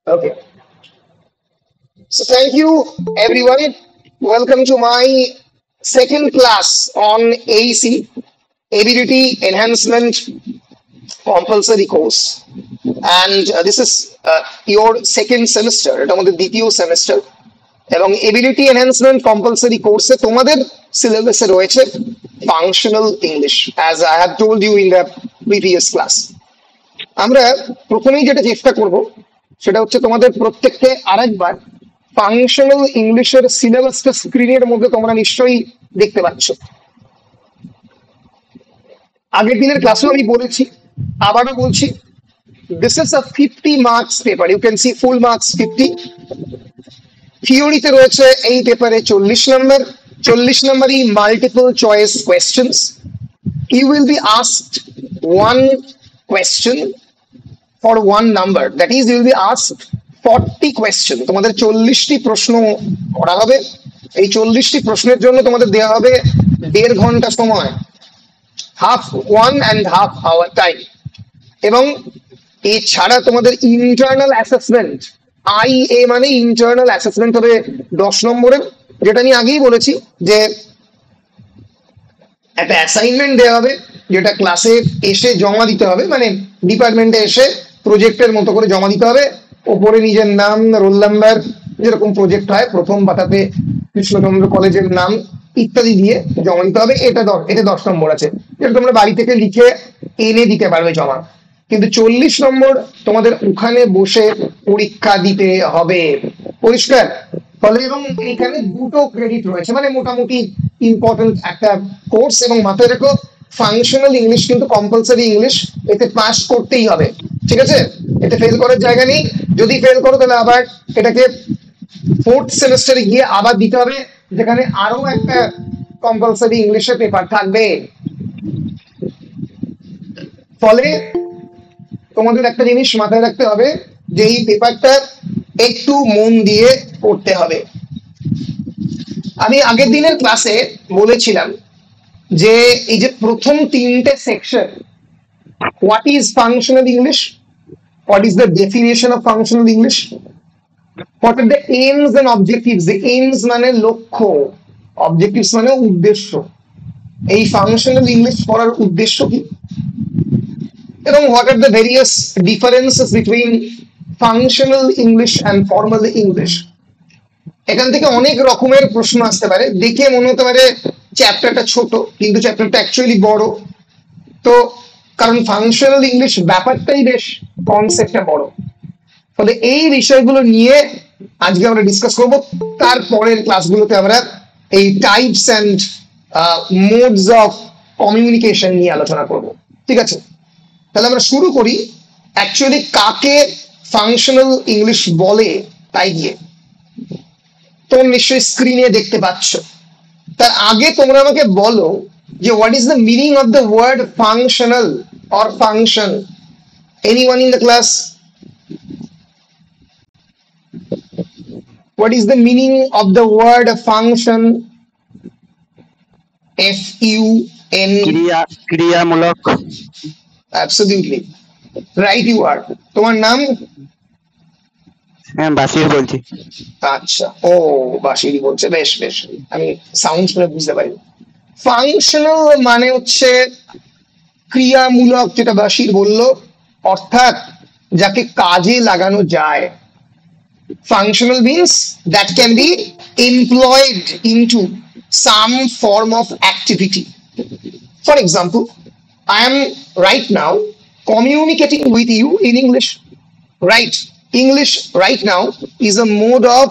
Okay. So thank you everyone. Welcome to my second class on AEC, Ability Enhancement Compulsory Course. And this is your second semester, এটা আমাদের দ্বিতীয় semester এবং ability enhancement compulsory কোর্সে তোমাদের সিলেবাসে রয়েছে functional English as I have told you in the previous class. আমরা প্রথমেই যেটা চেষ্টা করব সেটা হচ্ছে তোমাদের প্রত্যেককে আরেকবার ফাংশনাল ইংলিশের সিলেবাসটা স্ক্রিনের মধ্যে তোমরা নিশ্চয়ই দেখতে পাচ্ছ। আগের দিনের ক্লাসেও আমি বলেছি, আবারও বলছি, this is a 50 marks paper. You can see full marks 50. থিওরিতে রয়েছে এই পেপারে 40 নম্বর, 40 নম্বরই multiple choice questions. You will be asked one question for one number. That is, you will be asked 40 question. তোমাদের 40টি প্রশ্ন করা হবে। এই 40টি প্রশ্নের জন্য তোমাদের দেওয়া হবে 1.5 ঘন্টা সময়, হাফ 1.5 hour টাইম। এবং এছাড়া তোমাদের ইন্টারনাল অ্যাসেসমেন্ট, IA মানে ইন্টারনাল অ্যাসেসমেন্ট হবে 10 নম্বরের, যেটা আমি আগেই বলেছি যে একটা অ্যাসাইনমেন্ট দেওয়া হবে যেটা ক্লাসে এসে জমা দিতে হবে, মানে ডিপার্টমেন্টে এসে প্রজেক্টের মতো করে জমা দিতে হবে। ওপরে নিজের নাম, রোল নাম্বার, যেরকম প্রজেক্ট হয় প্রথম পাতাতে কৃষ্ণচন্দ্র কলেজের নাম ইত্যাদি দিয়ে জমা দিতে হবে। এটা 10 নম্বর আছে, যেটা তোমরা বাড়ি থেকে লিখে এনে দিতে পারবে জমা। কিন্তু 40 নম্বর তোমাদের ওখানে বসে পরীক্ষা দিতে হবে। পরিষ্কার? ফলে এবং এইখানে দুটো ক্রেডিট রয়েছে, মানে মোটামুটি ইম্পর্টেন্ট একটা কোর্স। এবং মাথায় রেখো, ফাংশনাল ইংলিশ কিন্তু কম্পালসারি ইংলিশ, এতে পাস করতেই হবে। ঠিক আছে? এতে ফেল করার জায়গা নেই। যদি ফেল করো তাহলে আবার এটাকে 4th সেমিস্টারে গিয়ে আবার দিতে হবে, যেখানে আরো একটা কম্পালসারি ইংলিশের পেপার থাকবে। ফলে তোমাদের একটা জিনিস মাথায় রাখতে হবে যে এই পেপারটা একটু মন দিয়ে পড়তে হবে। আমি আগের দিনের ক্লাসে বলেছিলাম যে এই যে প্রথম 3টে section, what is functional English, what is the definition of functional English, what are the aims and objectives. The aims মানে লক্ষ্য, অবজেক্টিভস মানে উদ্দেশ্য। এই ফাংশনাল ইংলিশ পড়ার উদ্দেশ্য কি, এবং what are the various differences between functional English and formal English. এখান থেকে অনেক রকমের প্রশ্ন আসতে পারে। দেখে মনে হতে পারে চ্যাপ্টারটা ছোট, কিন্তু চ্যাপ্টারটা অ্যাকচুয়ালি বড়। তো কারণ ফাংশনাল ইংলিশ ব্যাপারটাই বেশ, কনসেপ্টটা বড়। ফলে এই বিষয়গুলো নিয়ে আজকে আমরা ডিসকাস করব। তারপরের ক্লাসগুলোতে আমরা এই types and modes of communication নিয়ে আলোচনা করব। ঠিক আছে? তাহলে আমরা শুরু করি অ্যাকচুয়ালি কাকে ফাংশনাল ইংলিশ বলে তাই দিয়ে। তোমরা নিশ্চয়ই স্ক্রিনে দেখতে পাচ্ছ। তার আগে তোমরা আমাকে বলো যে what is the meaning of the word functional or function? Anyone in the class? What is the meaning of the word function? FUN. ক্রিয়ামূলক। Absolutely right you are. তোমার নাম? হ্যাঁ, বাসির বলছি। আচ্ছা, ও বাসিরি বলছে, বেশ বেশ, আমি সাউন্ড শুনে বুঝতে পারি। ফাংশনাল মানে হচ্ছে ক্রিয়ামূলক, যেটা বাসির বললো, অর্থাৎ যাকে কাজে লাগানো যায়। Functional means that can be employed into some form of activity. For example, I am right now communicating with you in English. Right? English right now is a mode of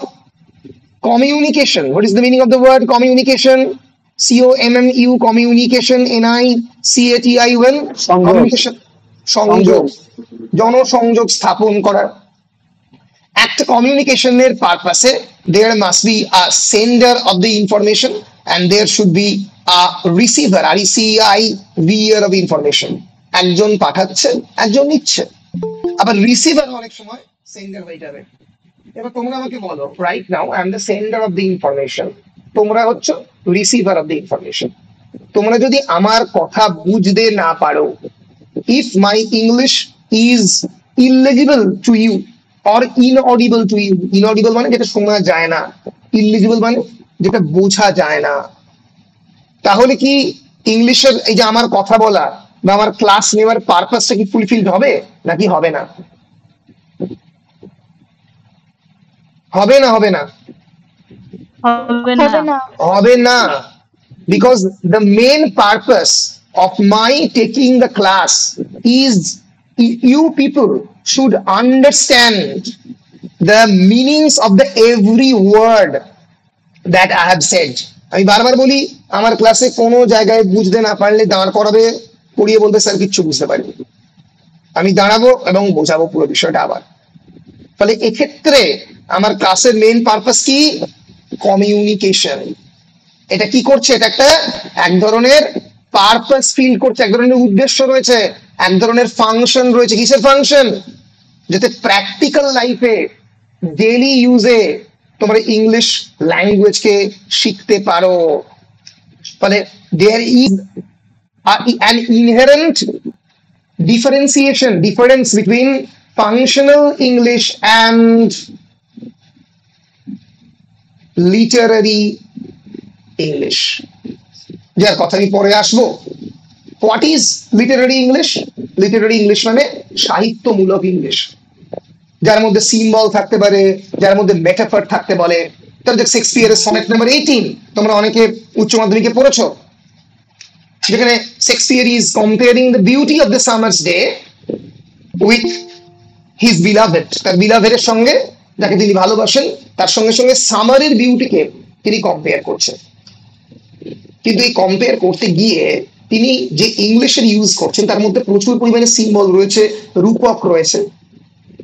communication. What is the meaning of the word communication? COMMU, communication, NICATION, communication, সংযোগ, জনসংযোগ স্থাপন করা। একটা কমিউনিকেশনের পারপাসে there must be a sender of the information and there should be a receiver, RECIVER of information. একজন পাঠাচ্ছে, একজন নিচ্ছে। আবার রিসিভার অনেক সময় সেন্ডার হয়ে যাবে। এবার তোমরা আমাকে বলো, right now I am the sender of the information, তোমরা হচ্ছে রিসিভার অফ দ্য ইনফরমেশন। তোমরা যদি আমার কথা বুঝতে না পারো, if my English is illegible to you, or inaudible to you. Inaudible মানে যেটা শোনা যায় না, ইলিজিবল মানে যেটা বোঝা যায় না। তাহলে কি ইংলিশের এই যে আমার কথা বলা বা আমার ক্লাস নেওয়ার পারপাসটা কি ফুলফিলড হবে নাকি হবে না? হবে না হবে না হবে না। হবে না, because the main purpose of my taking the class is you people should understand the meanings of the every word that I have said. আমি বারবার বলি, আমার ক্লাসে কোনো জায়গায় বুঝতে না পারলে দাঁড় করাবে, পড়িয়ে বলতে স্যার কিচ্ছু বুঝতে পারিনি, আমি দাঁড়াবো এবং বোঝাবো পুরো বিষয়টা আবার। ফলে এক্ষেত্রে আমার ক্লাসের মেইন পারপাস কি? কমিউনিকেশন। এটা কি করছে? এটা একটা এক ধরনের পারপাস ফিল করছে, এক ধরনের উদ্দেশ্য রয়েছে, এক ধরনের ফাংশন রয়েছে। কিসের ফাংশন? যাতে প্র্যাকটিক্যাল লাইফে ডেইলি ইউজে তোমরা ইংলিশ ল্যাঙ্গুয়েজকে শিখতে পারো। ফলে there is an inherent difference between functional English and literary English, যার কথা আমি পরে আসবো। What is Literary English? Literary English মানে সাহিত্যমূলক ইংলিশ, যার মধ্যে সিম্বল থাকতে পারে, যার মধ্যে মেটাফর থাকতে বলে। তার যে শেক্সপিয়ারের সনেট নাম্বার 18 তোমরা অনেকে উচ্চ মাধ্যমিকে পড়েছো, যেখানে Shakespeare is comparing the beauty of the summer's day with his beloved, তার বিলাভেডের সঙ্গে, যাকে তিনি ভালোবাসেন, তার সঙ্গে সঙ্গে সামারের বিউটিকে তিনি কম্পেয়ার করছেন। কিন্তু এই কম্পেয়ার করতে গিয়ে তিনি যে ইংলিশের ইউজ করছেন তার মধ্যে প্রচুর পরিমাণে সিম্বল রয়েছে, রূপক রয়েছে,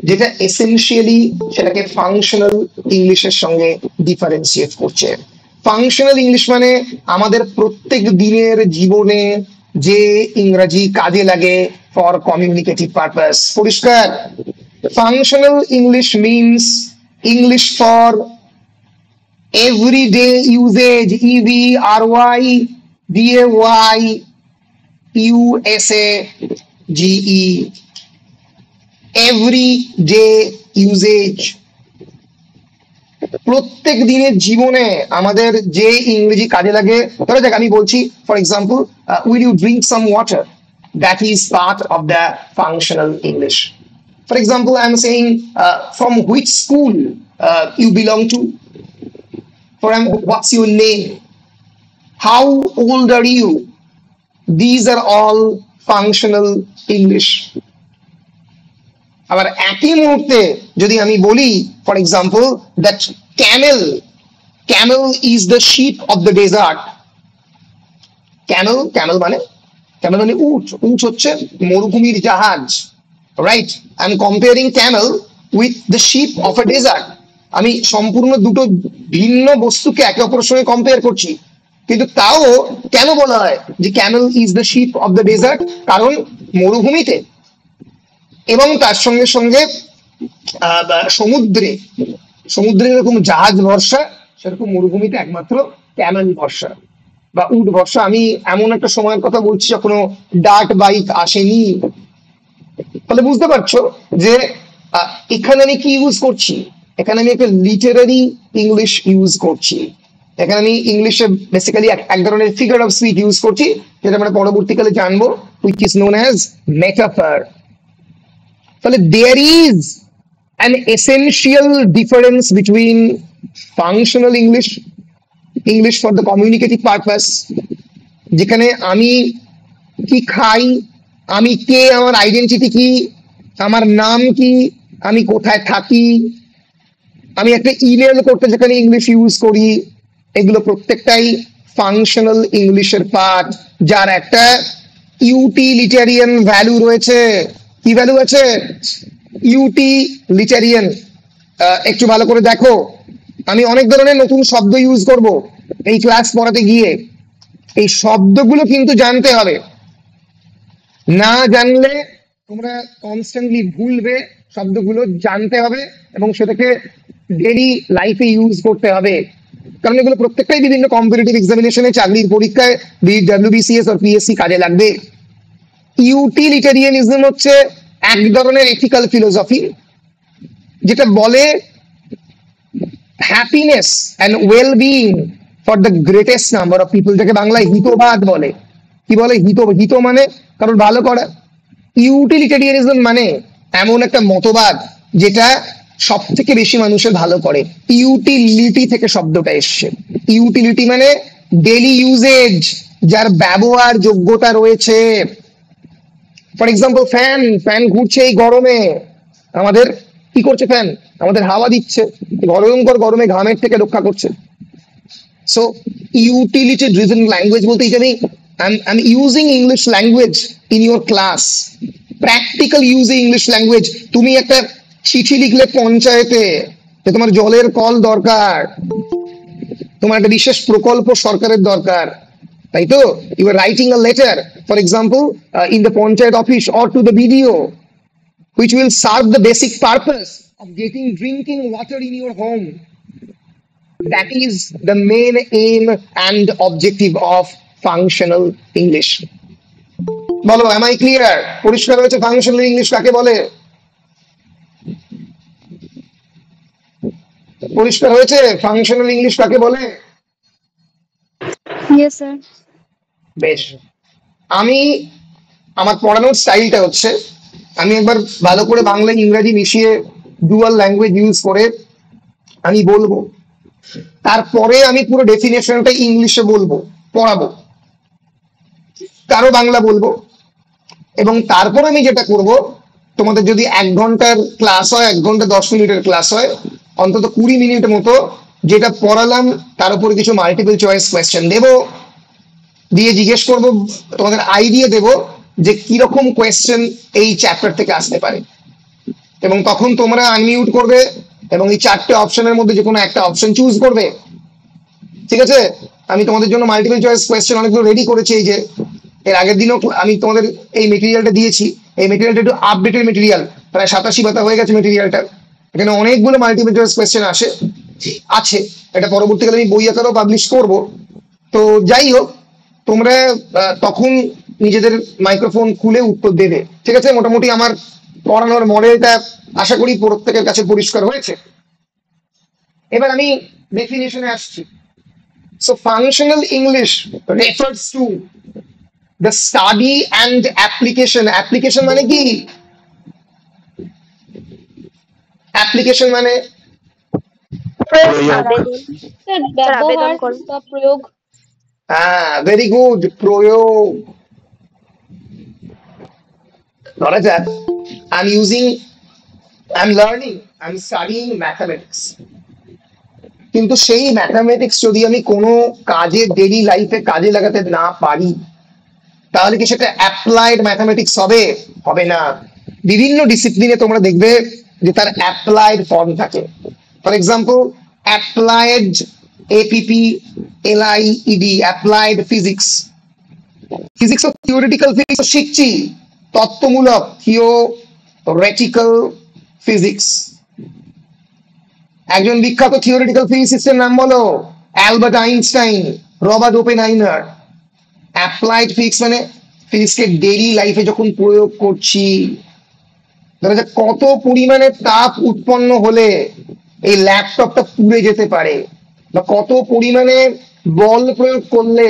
যেটা এসেনশিয়ালি সেটাকে ফাংশনাল ইংলিশের সঙ্গে ডিফারেন্সিয়েট করছে। ফাংশনাল ইংলিশ মানে আমাদের প্রত্যেক দিনের জীবনে যে ইংরেজি কাজে লাগে ফর কমিউনিকেটিভ পারপাস। পরিষ্কার? Functional English means English for everyday usage, EVRY DAY USAGE, everyday usage। প্রত্যেক দিনের জীবনে আমাদের যে ইংরেজি কাজে লাগে, ধরো যাক আমি বলছি for example, will you drink some water, that is part of the functional English. For example I am saying from which school you belong to, what's your name, how old are you, these are all functional English। আবার একই মুহূর্তে যদি আমি বলি for example that camel is the sheep of the desert, camel মানে উট হচ্ছে মরুভূমির জাহাজ, right? I am comparing camel with the sheep of a desert। আমি সম্পূর্ণ দুটো ভিন্ন বস্তুকে একে অপরের সঙ্গে কম্পেয়ার করছি, কিন্তু তাও কেন বলা হয় যে camel is the ship of the desert? কারণ মরুভূমিতে এবং তার সঙ্গে সঙ্গে সমুদ্রে যেরকম জাহাজ ভরসা, সেরকম মরুভূমিতে একমাত্র ক্যামেল ভরসা বা উট ভরসা। আমি এমন একটা সময়ের কথা বলছি যখন ডার্ট বাইক আসেনি। তাহলে বুঝতে পারছো যে এখানে আমি কি ইউজ করছি? এখানে আমি একটা লিটারারি ইংলিশ ইউজ করছি। এখানে আমি ইংলিশে বেসিক্যালি এক ধরনের ফিগার অফ স্পিচ ইউজ করছি, যেটা আমরা পরবর্তীকালে জানবো, which is known as metaphor। তাহলে there is an essential difference between functional English for the communicative purpose, যেখানে আমি কি খাই, আমি কে, আমার আইডেন্টিটি কি, আমার নাম কি, আমি কোথায় থাকি, আমি একটা ইমেল করতে যেখানে ইংলিশ ইউজ করি, এগুলো প্রত্যেকটাই ফাংশনাল ইংলিশের পার্ট, যার একটা ইউটিলিটারিয়ান ভ্যালু রয়েছে। কি ভ্যালু আছে? ইউটিলিটারিয়ান। একটু ভালো করে দেখো, আমি অনেক ধরনের নতুন শব্দ ইউজ করব এই ক্লাস পড়াতে গিয়ে, এই শব্দগুলো কিন্তু জানতে হবে, না জানলে তোমরা কনস্ট্যান্টলি ভুলবে। শব্দগুলো জানতে হবে এবং সেটাকে ডেইলি লাইফে ইউজ করতে হবে, কারণ এগুলো প্রত্যেকটাই বিভিন্ন কম্পিটিটিভ এক্সামিনেশনে, চাকরির পরীক্ষায়, WBCS আর PSC কাজে লাগবে। ইউটিলিটারিয়ানিজম হচ্ছে এক ধরনের এথিক্যাল ফিলোসফি, যেটা বলে happiness and well being for the greatest number of people, যাকে বাংলায় হিতবাদ বলে। কি বলে? হিত। হিত মানে কারোর ভালো করা। ইউটিলিটেরিয়ানিজম মানে এমন একটা মতবাদ যেটা সব থেকে বেশি মানুষের ভালো করে। ইউটিলিটি থেকে শব্দটা এসছে। ইউটিলিটি মানে ডেলি ইউজেজ, যার ব্যবহার যোগ্যতা রয়েছে। ফর এক্সাম্পল ফ্যান, ফ্যান ঘুরছে এই গরমে, আমাদের কি করছে? ফ্যান আমাদের হাওয়া দিচ্ছে, ভয়ঙ্কর গরমে ঘামের থেকে রক্ষা করছে। সো ইউটিলিটি ড্রিভেন ল্যাঙ্গুয়েজ বলতে এই যে I'm using English language in your class. Practical use English language. তুমি একটা চিঠি লিখলে পঞ্চায়েতে যে তোমার জলের কল দরকার, তোমার একটা বিশেষ প্রকল্প সরকারের দরকার, তাই তো? You are writing a letter, for example, in the panchayat office or to the BDO, which will serve the basic purpose of getting drinking water in your home. That is the main aim and objective of functional English. বলো, am I clear? পরিষ্কার হয়েছে functional English কাকে বলে? পরিষ্কার হয়েছে functional English কাকে বলে? Yes, sir. বেশ, আমি আমার পড়ানোর স্টাইলটা হচ্ছে, আমি একবার ভালো করে বাংলা ইংরেজি মিশিয়ে ডুয়াল ল্যাঙ্গুয়েজ ইউজ করে আমি বলবো, তারপরে আমি পুরো ডেফিনেশনটা ইংলিশে বলবো, পড়াবো, কারো বাংলা বলবো, এবং তারপরে আমি যেটা করব, তোমাদের যদি 1 ঘন্টার ক্লাস হয়, 1 ঘন্টা 10 মিনিটের ক্লাস হয়, অন্তত 20 মিনিট মতো যেটা পড়ালাম তার উপরে কিছু মাল্টিপল চয়েস কোয়েশ্চেন দেবো, দিয়ে জিজ্ঞেস করব, তোমাদের আইডিয়া দেব যে কিরকম কোয়েশ্চেন এই চ্যাপ্টার থেকে আসতে পারে, এবং তখন তোমরা আনমিউট করবে এবং এই 4টে অপশনের মধ্যে যে কোনো একটা অপশন চুজ করবে। ঠিক আছে? আমি তোমাদের জন্য মাল্টিপল চয়েস কোয়েশ্চেন অনেকগুলো রেডি করেছি। এই যে এর আগের দিনও আমি তোমাদের এই মেটেরিয়ালটা দিয়েছি। এই মেটেরিয়ালটা একটু আপডেটেড মেটেরিয়াল, প্রায় 87 পাতা হয়ে গেছে মেটেরিয়ালটা। এখানে অনেকগুলো মাল্টিপল চয়েস কোয়েশ্চেন আছে। এটা পরবর্তীকালে আমি বই আকারেও পাবলিশ করব। তো যাই হোক, তোমরা তখন নিজেদের মাইক্রোফোন খুলে উত্তর দেবে। ঠিক আছে? মোটামুটি আমার পড়ানোর মডেলটা আশা করি প্রত্যেকের কাছে পরিষ্কার হয়েছে। এবার আমি ডেফিনিশনে আসছি। So functional English refers to the study and application. Application মানে কি? Application মানে ব্যবহার বা প্রয়োগ। ভেরি গুড, প্রয়োগ। ধরা যাক I'm learning, I'm studying mathematics. কিন্তু সেই ম্যাথামেটিক্স যদি আমি কোনো কাজে, ডেইলি লাইফে কাজে লাগাতে না পারি, তাহলে কি সেটা অ্যাপ্লাইড ম্যাথামেটিক্স হবে? হবে না। বিভিন্ন ডিসিপ্লিনে তোমরা দেখবে যে তার অ্যাপ্লাইড ফর্ম থাকে। For example applied APPLIED, applied physics. Physics ও থিওরিটিক্যাল ফিজিক্স শিখছি, তত্ত্বমূলক থিওরেটিক্যাল ফিজিক্স। একজন বিখ্যাত থিওরিটিক্যাল ফিজিসিস্টের নাম বলো, Albert Einstein, Robert Oppenheimer. Applied physics মানে ফিজিক্সকে ডেইলি লাইফে যখন প্রয়োগ করছি, ধরা যাক কত পরিমাণে তাপ উৎপন্ন হলে এই ল্যাপটপটা পুড়ে যেতে পারে, বা কত পরিমাণে বল প্রয়োগ করলে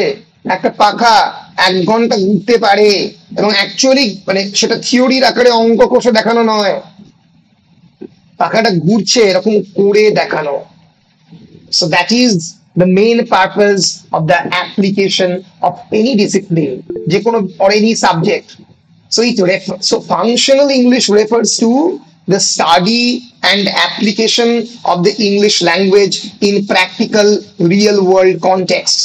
একটা পাখা 1 ঘন্টা ঘুরতে পারে, এবং অ্যাকচুয়ালি মানে সেটা থিওরির আকারে অঙ্ক কষে দেখানো নয়, পাখাটা ঘুরছে এরকম করে দেখানো। So that is the main purpose of the application of any discipline, যে কোনো or any subject. So functional English refers to the study and application of the English language in practical real world context.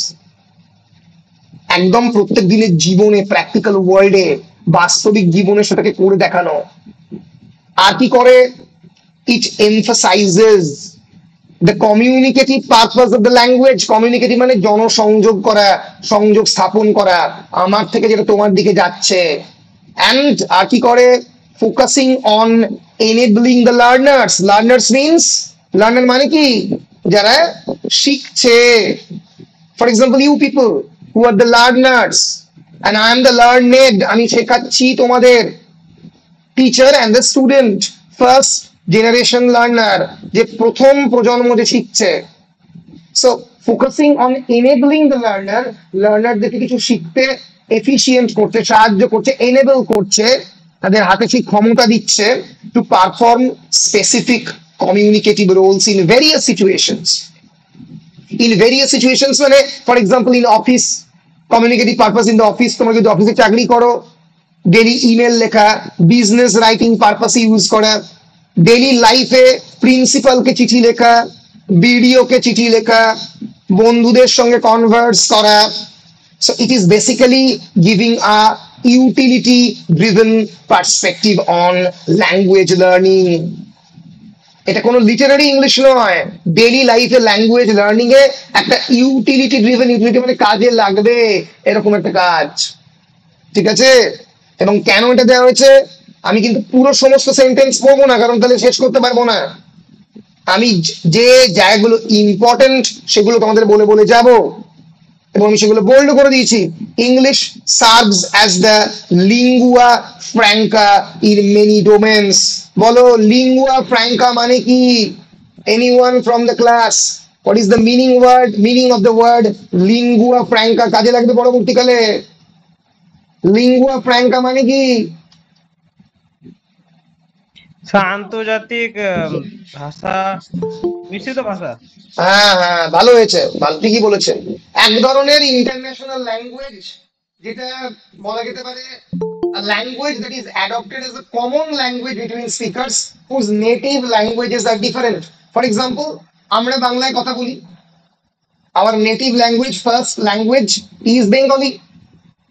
একদম প্রত্যেক দিনের জীবনে, practical ওয়ার্ল্ডে, বাস্তবিক জীবনে সেটাকে করে দেখানো। আর কি করে? It emphasizes the communicative purpose of the language. Communicative মানে জনসংযোগ করা, সংযোগ স্থাপন করা, আমার থেকে যেটা তোমার দিকে যাচ্ছে। And আর কি করে? Focusing on enabling the learners. Learners means, learner মানে কি? যারা শিখছে। For example, you people who are the learners and I am the learned. আমি শেখাচ্ছি তোমাদের, teacher and the student. First generation learner, যে প্রথম প্রজন্ম যে শিখছে। So focusing on enabling the লার্নারদেরকে কিছু শিখতে এফিশিয়েন্ট করতে সাহায্য করছে, এনেবল করছে, তাদের হাতে সেই ক্ষমতা দিচ্ছে to perform specific communicative roles in various situations. In various situations মানে for example in office, communicative purpose in the office, তোমরা যদি অফিসে চাকরি করো, ডেলি ইমেল লেখা, বিজনেস রাইটিং পারপাসে ইউজ করা, ডেলি লাইফে প্রিন্সিপালকে চিঠি লেখা, বিডিওকে চিঠি লেখা, বন্ধুদের সঙ্গে কনভার্স করা। So it is basically giving a utility driven perspective on language learning. এটা কোনো লিটারারি ইংলিশ নয়, ডেইলি লাইফে ল্যাঙ্গুয়েজ লার্নিং এ একটা ইউটিলিটি ড্রিভেন, ইউটিলিটি মানে কাজে লাগবে এরকম একটা কাজ, ঠিক আছে? এবং কেন এটা দেওয়া হয়েছে, আমি কিন্তু পুরো সমস্ত সেন্টেন্স পড়বো না, কারণ তাহলে শেষ করতে পারবো না। আমি যে জায়গাগুলো ইম্পর্টেন্ট সেগুলো তোমাদের বলে বলে যাব, এবং আমি সেগুলো বোল্ড করে দিয়েছি। English serves as the lingua franca in many domains. বলো লিঙ্গুয়া ফ্র্যাঙ্কা মানে কি? Anyone from the class, what is the meaning of the word lingua franca? কাজে লাগবে পরবর্তীকালে। লিঙ্গুয়া ফ্র্যাঙ্কা মানে কি? আন্তর্জাতিক ভাষা, মিশ্রিত ভাষা। হ্যাঁ হ্যাঁ, ভালো হয়েছে, ভালো, ঠিকই বলেছেন। এক ধরনের ইন্টারন্যাশনাল ল্যাঙ্গুয়েজ, যেটা বলা যেতে পারে language that is adopted as a common language between speakers whose native languages are different. For example, আমরা বাংলায় কথা বলি, our native language, first language is Bengali.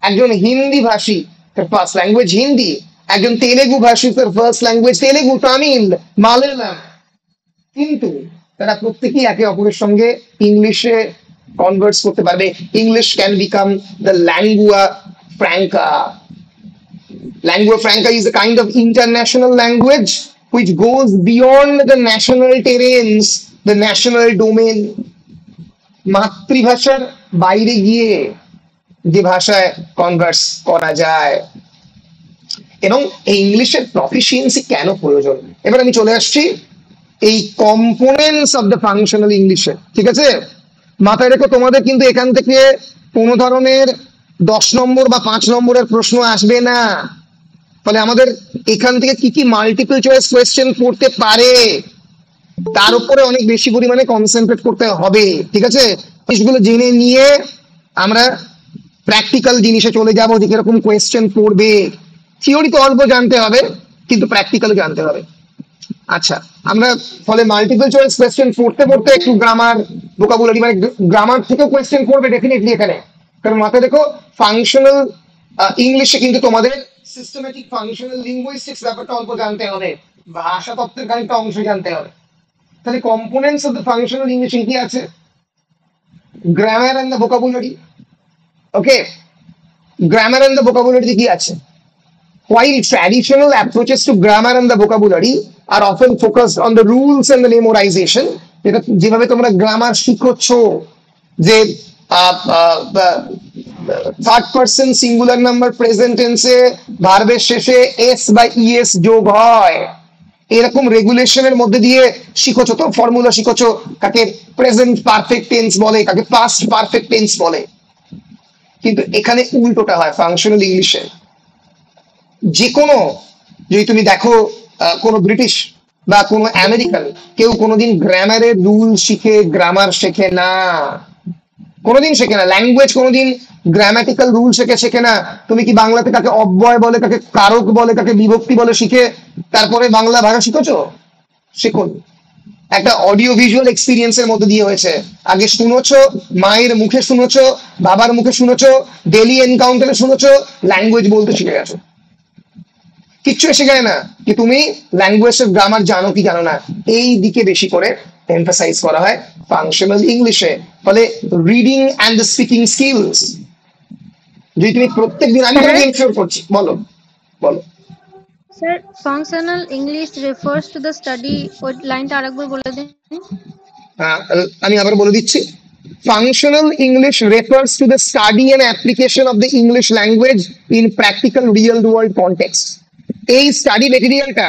একজন হিন্দি ভাষী, তার ফার্স্ট ল্যাঙ্গুয়েজ হিন্দি। একজন তেলেগু ভাষী, তার ফার্স্ট ল্যাঙ্গুয়েজ তেলেগু, তামিল, মালয়ালম। কিন্তু তারা প্রত্যেকেই একে অপরের সঙ্গে ইংলিশে কনভার্স করতে পারবে। English can become the lingua franca. Lingua franca is a kind of international language which goes beyond the national terrains, the national domain. মাতৃভাষার বাইরে গিয়ে যে ভাষায় কনভার্স করা যায়। এবং এই ইংলিশের প্রফিসিয়েন্সি কেন প্রয়োজন, এবার আমি চলে আসছি এই কম্পোনেন্টস অফ দ্য ফাংশনাল ইংলিশে, ঠিক আছে? মাথায় রেখো, তোমাদের কিন্তু এখান থেকে কোনো ধরনের 10 নম্বর বা 5 নম্বরের প্রশ্ন আসবে না। ফলে আমাদের এখান থেকে কি কি মাল্টিপল চয়েস কোয়েশ্চেন পড়তে পারে তার উপরে অনেক বেশি পরিমাণে কনসেন্ট্রেট করতে হবে, ঠিক আছে? জিনিসগুলো জেনে নিয়ে আমরা প্র্যাকটিক্যাল জিনিসে চলে যাবো, যে কিরকম কোয়েশ্চেন পড়বে। থিওরি তো অল্প জানতে হবে, কিন্তু প্র্যাকটিক্যাল জানতে হবে। আচ্ছা, আমরা ফলে মাল্টিপল চয়েস কোয়েশ্চেন পড়তে পড়তে একটু গ্রামার, ভোকাবুলারি, মানে গ্রামার থেকেও কোয়েশ্চেন পড়বে ডেফিনেটলি এখানে। কারণ মাথায় দেখো, ফাংশনাল ইংলিশে কিন্তু তোমাদের সিস্টেমেটিক ফাংশনাল লিঙ্গুইস্টিক্স ব্যাপারটা অল্প জানতে হবে, ভাষা তত্ত্বের খানিকটা অংশ জানতে হবে। তাহলে components of the functional English কি আছে? Grammar and the vocabulary. Okay, grammar and the vocabulary কি আছে? While traditional approaches to grammar and the vocabulary are often focused on the rules and the memorization, যেভাবে তোমরা grammar শিখছ, যে third person singular number present টেন্সে ভার্বের শেষে S বা ইএস যোগ হয়, এরকম রেগুলেশনের মধ্যে দিয়ে শিখছো, তো ফর্মুলা শিখছো, কাকে প্রেজেন্ট পারফেক্ট টেন্স বলে, কাকে পাস্ট পারফেক্ট টেন্স বলে। কিন্তু এখানে উল্টোটা হয় ফাংশনাল ইংলিশে। যে কোনো, যদি তুমি দেখো কোনো ব্রিটিশ বা কোনো আমেরিকান, কেউ কোনোদিন গ্রামারের রুল শিখে গ্রামার শেখে না, কোনোদিন শেখে না। ল্যাঙ্গুয়েজ কোনোদিন গ্রামাটিক্যাল রুল শেখে না। তুমি কি বাংলাতে কাকে অব্যয় বলে, কাকে কারক বলে, কাকে বিভক্তি বলে শিখে তারপরে বাংলা ভাষা শিখেছো? শেখো। একটা অডিও ভিজুয়াল এক্সপিরিয়েন্সের মধ্যে দিয়ে হয়েছে। আগে শুনেছো, মায়ের মুখে শুনেছো, বাবার মুখে শুনেছো, ডেইলি এনকাউন্টারে শুনেছো, ল্যাঙ্গুয়েজ বলতে শিখে গেছো। কিচ্ছু এসে যায় না কি তুমি ল্যাঙ্গুয়েজের গ্রামার জানো কি জানো না, এই দিকে বেশি করে এমফাসাইজ করা হয় ফাংশনাল ইংলিশে। ফলে reading and the speaking skills, যদি তুমি প্রত্যেকদিন, আমি তোমাকে ইনশিওর করছি, বলো বলো sir. Functional English refers to the study, ওই লাইনটা আরেকবার বলে দিন। আমি আবার বলে দিচ্ছি। Functional English refers to the study and application of the English language in practical real world context. এই স্টাডি মেটেরিয়ালটা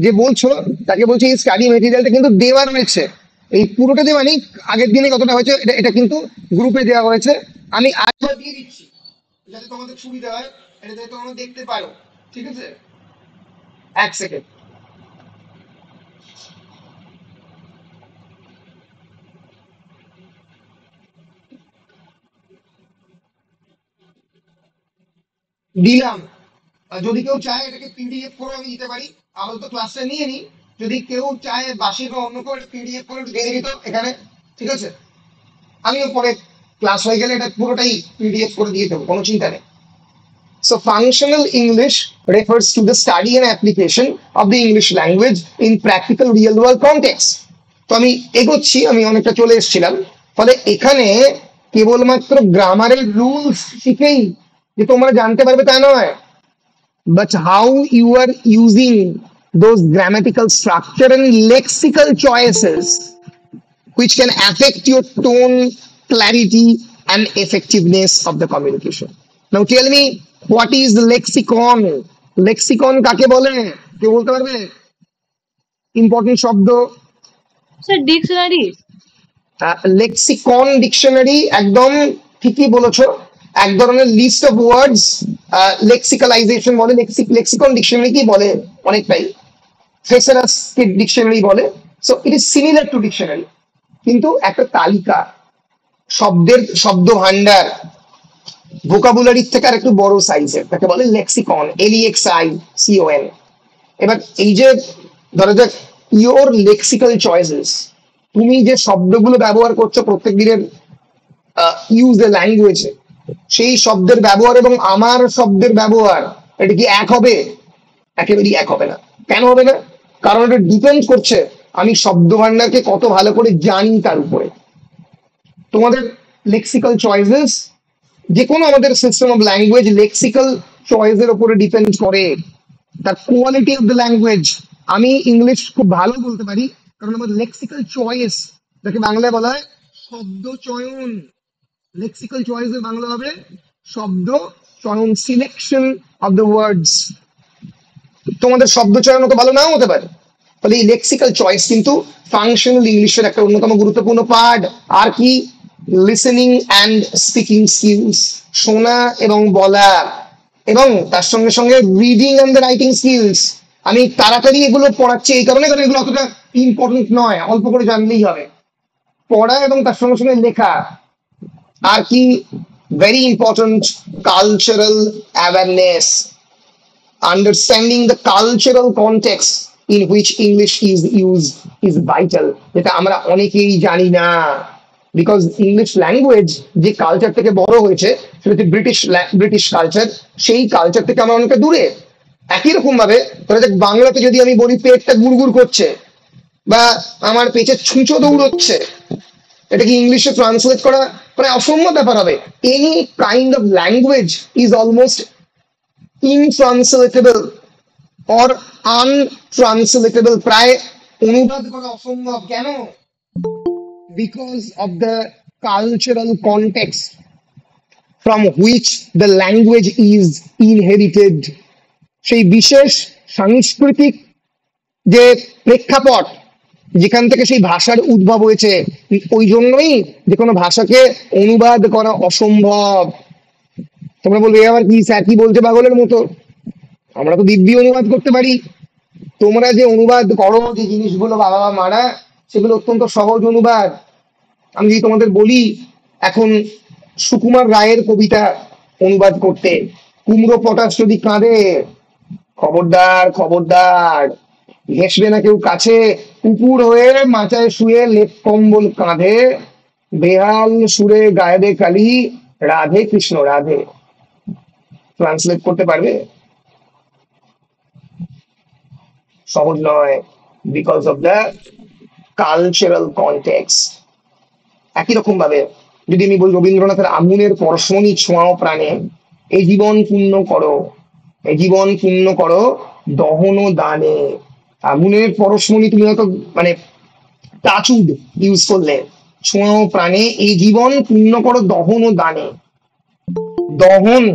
যে বলছো তাকে বলছি এই স্টাডি মেটেরিয়ালটা কিন্তু দেওয়া রয়েছে, এই পুরোটা দেওয়া নেই, আগের দিনে কতটা হয়েছে এটা এটা কিন্তু গ্রুপে দেওয়া হয়েছে, আমি আরেকবার দিয়ে দিচ্ছি যাতে তোমাদের সুবিধা হয়, এটা যাতে তোমরা দেখতে পারো। ঠিক আছে, এক সেকেন্ড। দিলাম। আর যদি কেউ চায় এটাকে পিডিএফ করে আমি দিতে পারি, আপাতত ক্লাসটা নিয়ে নিই, যদি কেউ চায় বাসি বা অন্য করে পিডিএফ করে দিয়ে দিত এখানে, ঠিক আছে, আমিও পরে ক্লাস হয়ে গেলে এটা পুরোটাই পিডিএফ করে দিয়ে দেবো, কোনো চিন্তা নেই। So functional English refers to the study and application of the English language in practical real world context. তো আমি এগোচ্ছি, আমি অনেকটা চলে এসেছিলাম, ফলে এখানে কেবলমাত্র গ্রামারের রুলস শিখেই যে তোমরা জানতে পারবে তা নয়, but how you are using those grammatical structure and lexical choices which can affect your tone, clarity, and effectiveness of the communication. Now tell me, what is the lexicon? Lexicon কাকে বলে? কেউ বলতে পারবে? ইম্পর্টেন্ট শব্দ। Sir dictionary. Lexicon dictionary, একদম ঠিকই বলেছো, এক ধরনের লিস্ট অফ ওয়ার্ডস, লেক্সিক্যালাইজেশন বলে, লেক্সিকন ডিকশনারি কি বলে অনেকটাই, ফেসারাস ডিকশনারি বলে। So it is similar to dictionary, কিন্তু একটা তালিকা, শব্দের শব্দ ভান্ডার, ভোকাবুলারির থেকে আর একটু বড় সাইজের, তাকে বলে লেক্সিকন, LEXICON। এবার এই যে ধরা যাক ইওর লেক্সিক্যাল চয়েসেস, তুমি যে শব্দগুলো ব্যবহার করছো প্রত্যেক দিনের ইউজ এ ল্যাঙ্গুয়েজে, সেই শব্দের ব্যবহার এবং আমার শব্দের ব্যবহার, এটা কি এক হবে? একেবারেই এক হবে না। কেন হবে না? কারণ এটা ডিপেন্ড করছে আমি শব্দ ভান্ডারকে কত ভালো করে জানি তার উপরে। তোমাদের লেক্সিক্যাল চয়েসেস, যে কোনো আমাদের সিস্টেম অফ ল্যাঙ্গুয়েজ লেক্সিক্যাল চয়েসের উপরে ডিপেন্ড করে, তার কোয়ালিটি অফ দ্য ল্যাঙ্গুয়েজ। আমি ইংলিশ খুব ভালো বলতে পারি কারণ আমার লেক্সিক্যাল চয়েস, যাকে বাংলায় বলা হয় শব্দ চয়ন, লেক্সিক্যাল চয়েসের বাংলা হবে শব্দ চয়ন, সিলেকশন অফ দ্য ওয়ার্ডস। তোমাদের শব্দ চয়ন তো ভালো নাও হতে পারে, ফলে এই লেক্সিক্যাল চয়েস কিন্তু ফাংশনাল ইংলিশের একটা অন্যতম গুরুত্বপূর্ণ পার্ট। আর কি? লিসেনিং অ্যান্ড স্পিকিং স্কিলস, শোনা এবং বলা, এবং তার সঙ্গে সঙ্গে reading and the writing skills. আমি তাড়াতাড়ি এগুলো পড়াচ্ছি এই কারণে, কারণ এগুলো অতটা ইম্পর্টেন্ট নয়, অল্প করে জানলেই হবে। পড়া এবং তার সঙ্গে সঙ্গে লেখা। আর কি? Very important, cultural awareness, understanding the cultural context in which English is used is vital, যেটা আমরা অনেকেই জানি না, বিকজ ইংলিশ ল্যাঙ্গুয়েজ যে কালচার থেকে বড় হয়েছে সেটা হচ্ছে ব্রিটিশ কালচার, সেই কালচার থেকে আমরা অনেকটা দূরে। একই রকম ভাবে ধরা যাক বাংলাতে যদি আমি বলি পেটটা গুড়গুড় করছে বা আমার পেটে ছুঁচো দৌড়চ্ছে, এটা কি ইংলিশে ট্রান্সলেট করা প্রায় অসম্ভব ব্যাপার হবে। Any kind of language is almost intranslatable or untranslatable, প্রায় অনুবাদ করা অসম্ভব। কেন? Because of the cultural context from which the language is inherited, সেই বিশেষ সাংস্কৃতিক যে প্রেক্ষাপট যেখান থেকে সেই ভাষার উদ্ভব হয়েছে, ওই জন্যই যে কোনো ভাষাকে অনুবাদ করা অসম্ভব। তোমরা বলবে আবার কি স্যার কি বলছে পাগলের মতো, আমরা তো দিব্যি অনুবাদ করতে পারি। তোমরা যে অনুবাদ করো যে জিনিসগুলো বাবা মারা, সেগুলো অত্যন্ত সহজ অনুবাদ। আমি যদি তোমাদের বলি এখন সুকুমার রায়ের কবিতা অনুবাদ করতে, কুমড়ো পটাশ যদি কাঁদে, খবরদার খবরদার, ঘেসবে না কেউ কাছে, কুকুর হয়ে মাচায় শুয়ে লেপ কম্বল কাঁধে, বেহাল সুরে গায়েবে কালি, রাধে কৃষ্ণ রাধে। ট্রান্সলেট করতে পারবে? সহজ নয়, because of the cultural context. একই রকম ভাবে যদি আমি বলি রবীন্দ্রনাথের আগুনের পরশমণি ছোঁয়াও প্রাণে, এই জীবন পূর্ণ করো, এই জীবন পূর্ণ করো দহন দানে। আগুনের পরশমণি তুমি হয়তো মানে টাচুড ইউজ করলে, ছোঁয়াও প্রাণে এই জীবন পূর্ণ করো দহন দানে। দহন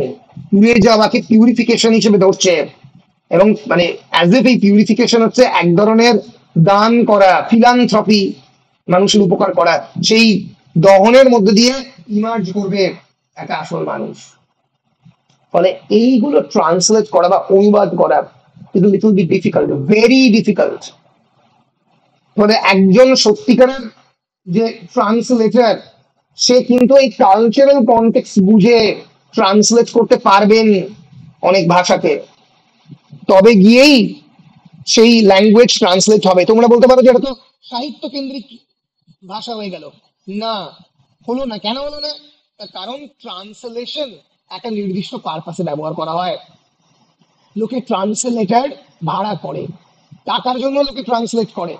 পুড়ে যাওয়াকে পিউরিফিকেশন হিসেবে ধরছে, এবং মানে অ্যাজ ইফ এই পিউরিফিকেশন হচ্ছে এক ধরনের দান করা, ফিলান্থ্রপি, মানুষের উপকার করা, সেই দহনের মধ্যে দিয়ে ইমার্জ করবে একটা আসল মানুষ। ফলে এইগুলো ট্রান্সলেট করা বা অনুবাদ করা কিন্তু little bit difficult, very difficult. ফলে একজন সত্যিকারের যে ট্রান্সলেটার, সে কিন্তু এই কালচারাল কনটেক্সট বুঝে ট্রান্সলেট করতে পারবেন অনেক ভাষাকে, তবে গিয়েই সেই ল্যাঙ্গুয়েজ ট্রান্সলেট হবে। তোমরা বলতে পারো যে এটা তো সাহিত্য কেন্দ্রিক ভাষা হয়ে গেল। না, হলো না। কেন হলো না? তার কারণ ট্রান্সলেশন একটা নির্দিষ্ট পারপাসে ব্যবহার করা হয়। লোকে ট্রান্সলেটার ভাড়া করে, টাকার জন্য লোকে ট্রান্সলেট করে।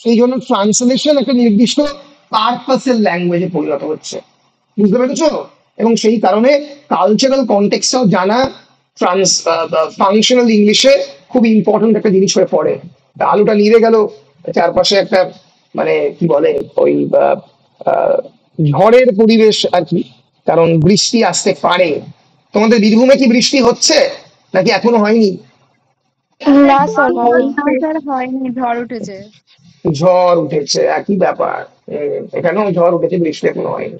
সেই জন্য ট্রান্সলেশন একটা নির্দিষ্ট পারপাসের ল্যাঙ্গুয়েজে পরিণত হচ্ছে, বুঝতে পেরেছো? এবং সেই কারণে কালচারাল কনটেক্সটটাও জানা ট্রান্স ফাংশনাল ইংলিশে খুব ইম্পর্টেন্ট একটা জিনিস হয়ে পড়ে। তা আলুটা নিড়ে গেল, চারপাশে একটা মানে কি বলে ওই আহ, ঝড়ের পরিবেশ আর কি, কারণ বৃষ্টি আসতে পারে। তোমাদের বীরভূমে কি বৃষ্টি হচ্ছে নাকি এখনো হয়নি? না স্যার, হয়নি। না স্যার, হয়নি, ঝড় উঠেছে। ঝড় উঠেছে, একই ব্যাপার। এখানেও ঝড় উঠেছে, বৃষ্টি এখনো হয়নি।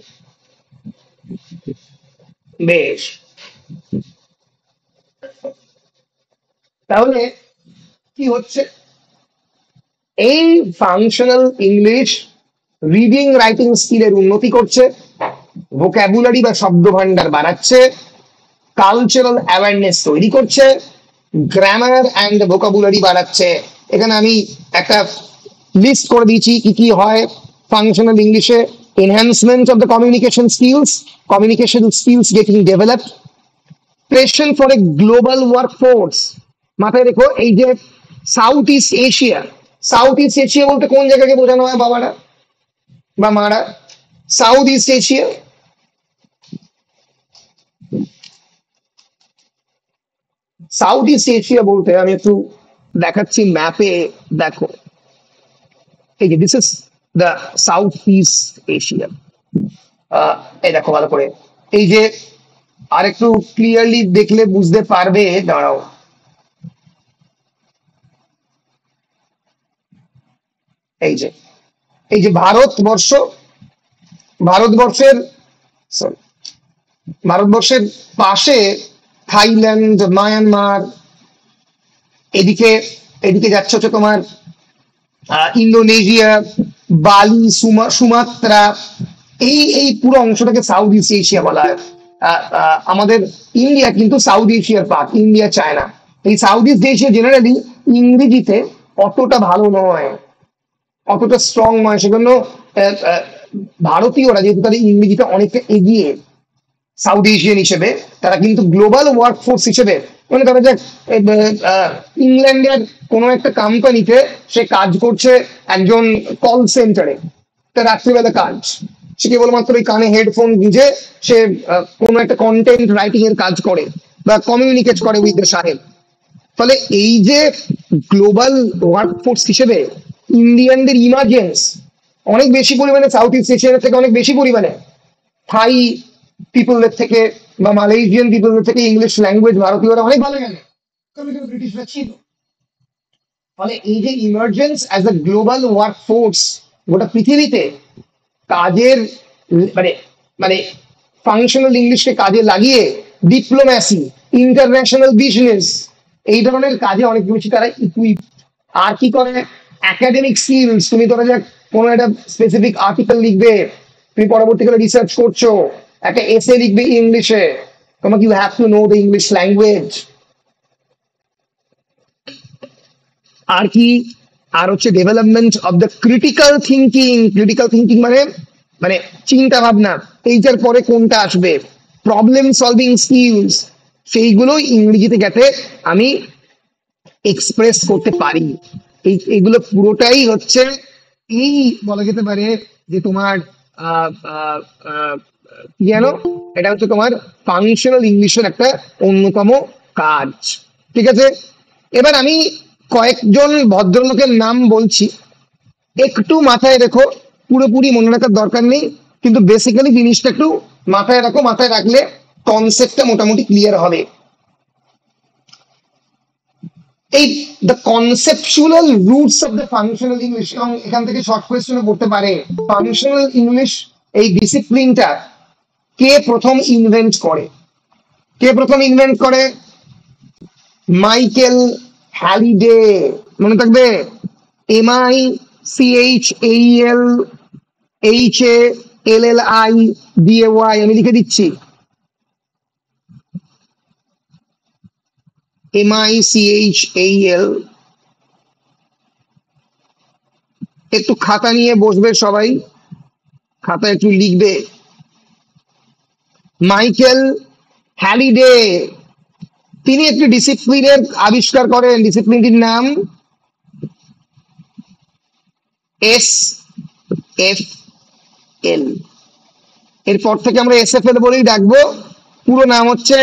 বেশ, তাহলে কি হচ্ছে? এই ফাংশনাল ইংলিশ রিডিং রাইটিং স্কিলের উন্নতি করছে, ভোক্যাবুলারি বা শব্দ ভান্ডার বাড়াচ্ছে, কালচারাল অ্যাওয়ারনেস তৈরি করছে, গ্রামার অ্যান্ড ভোকাবুলারি বাড়াচ্ছে। এখানে আমি একটা লিস্ট করে দিয়েছি কি কি হয় ফাংশনাল ইংলিশে। Enhancement of the communication skills getting developed, preparation for a global workforce. মাথায় রেখো, এই যে south east Asia, south east Asia বলতে কোন জায়গাকে বোঝানো হয় বাবারা বা মারা? South east Asia south east Asia বলতে আমি একটু দেখাচ্ছি ম্যাপে, দেখো এই যে this is the south east Asia. এই দেখো ভালো করে, এই যে আর একটু ক্লিয়ারলি দেখলে বুঝতে পারবে, দাঁড়াও। এই যে এই যে ভারতবর্ষ, ভারতবর্ষের সরি ভারতবর্ষের পাশে থাইল্যান্ড, মায়ানমার, এদিকে এদিকে যাচ্ছে হচ্ছে তোমার ইন্দোনেশিয়া, বালি, সুমাত্রা, এই এই পুরো অংশটাকে সাউথ ইস্ট এশিয়া বলা হয়। আমাদের ইন্ডিয়া কিন্তু সাউথ এশিয়ার পার্ট, ইন্ডিয়া চায়না। এই সাউথ ইস্ট এশিয়া জেনারেলি ইংরেজিতে অতটা ভালো নয়, অতটা স্ট্রং নয়। সেজন্য ভারতীয়রা যেহেতু তাদের ইংরেজিতে অনেকটা এগিয়ে সাউথ এশিয়ান হিসেবে, তারা কিন্তু গ্লোবাল ওয়ার্কফোর্স হিসেবে, মানে তারা যে ইংল্যান্ডের কোনো একটা কোম্পানিতে সে কাজ করছে একজন কল সেন্টারে, তার রাত্রিবেলা কাজ, সে কেবলমাত্র এই কানে হেডফোন গুঁজে সে কোনো একটা কন্টেন্ট রাইটিং এর কাজ করে বা কমিউনিকেট করে উইথ দ্য সাহেব। ফলে এই যে গ্লোবাল ওয়ার্কফোর্স হিসেবে ইন্ডিয়ানদের ইমার্জেন্স অনেক বেশি পরিমাণে সাউথ ইস্ট এশিয়ার থেকে অনেক বেশি পরিমাণে, থাই পিপলদের থেকে বা মালয়েশিয়ান পিপলদের থেকে ইংলিশ ল্যাঙ্গুয়েজ ভারতীয়রা অনেক ভালো জানে, কারণ এখানে ব্রিটিশরা ছিল। ফলে এই যে emergence as a global workforce গোটা পৃথিবীতে কাজের মানে মানে ফাংশনাল ইংলিশকে কাজে লাগিয়ে ডিপ্লোম্যাসি, ইন্টারন্যাশনাল বিজনেস, এই ধরনের কাজে অনেক বেশি তারা ইকুইপ। আর কি করে? একাডেমিক স্কিলস, তুমি ধরো যাক কোনো একটা স্পেসিফিক আর্টিকেল লিখবে, তুমি পরবর্তীকালে রিসার্চ করছো, একটা এসে লিখবে ইংলিশে, তোমাকে you have to know the English language. আর কি? আর হচ্ছে development of the critical thinking. Critical thinking মানে মানে চিন্তা ভাবনা, এইটার পরে কোনটা আসবে, প্রবলেম সলভিং স্কিলস, সেইগুলো ইংরেজিতে যাতে আমি এক্সপ্রেস করতে পারি। এইগুলো পুরোটাই হচ্ছে এই বলা যেতে পারে যে তোমার কি জানো, এটা হচ্ছে তোমার ফাংশনাল ইংলিশের একটা অন্যতম কাজ। ঠিক আছে, এবার আমি কয়েকজন ভদ্রলোকের নাম বলছি, একটু মাথায় রেখো, পুরোপুরি মনে রাখার দরকার নেই, কিন্তু বেসিক্যালি জিনিসটা একটু মাথায় রাখো, মাথায় রাখলে কনসেপ্টটা মোটামুটি ক্লিয়ার হবে। এই the conceptual roots of the functional English, এবং এখান থেকে শর্ট কোয়েশ্চেন করতে পারে ফাংশনাল ইংলিশ এই ডিসিপ্লিনটা কে প্রথম ইনভেন্ট করে? কে প্রথম ইনভেন্ট করে? Michael Halliday. মনে থাকবে, MICHALHALLI আমি লিখে দিচ্ছি, MICHAL। একটু খাতা নিয়ে বসবে সবাই, খাতা একটু লিখবে। মাইকেল হ্যালিডে তিনি একটি ডিসিপ্লিনের আবিষ্কার করেন, ডিসিপ্লিনটির নাম SFL। এরপর থেকে আমরা SFL বলেই ডাকবো। পুরো নাম হচ্ছে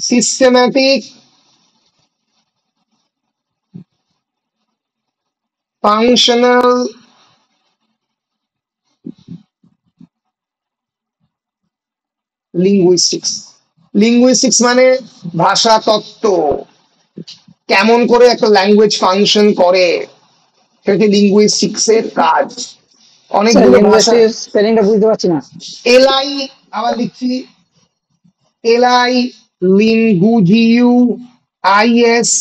সিস্টেম্যাটিক ফাংশনাল লিঙ্গুইস্টিক্স। লিঙ্গুইস্টিক্স মানে ভাষা তত্ত্ব, কেমন করে একটা ল্যাঙ্গুয়েজ ফাংশন করে সেটা লিঙ্গুইস্টিক্স এর কাজ। অনেকগুলো ভাষা, স্পেলিংটা বুঝতে পারছি না। এলআই আবার লিখছি, এলআই লিঙ্গুজিউ ISTICS,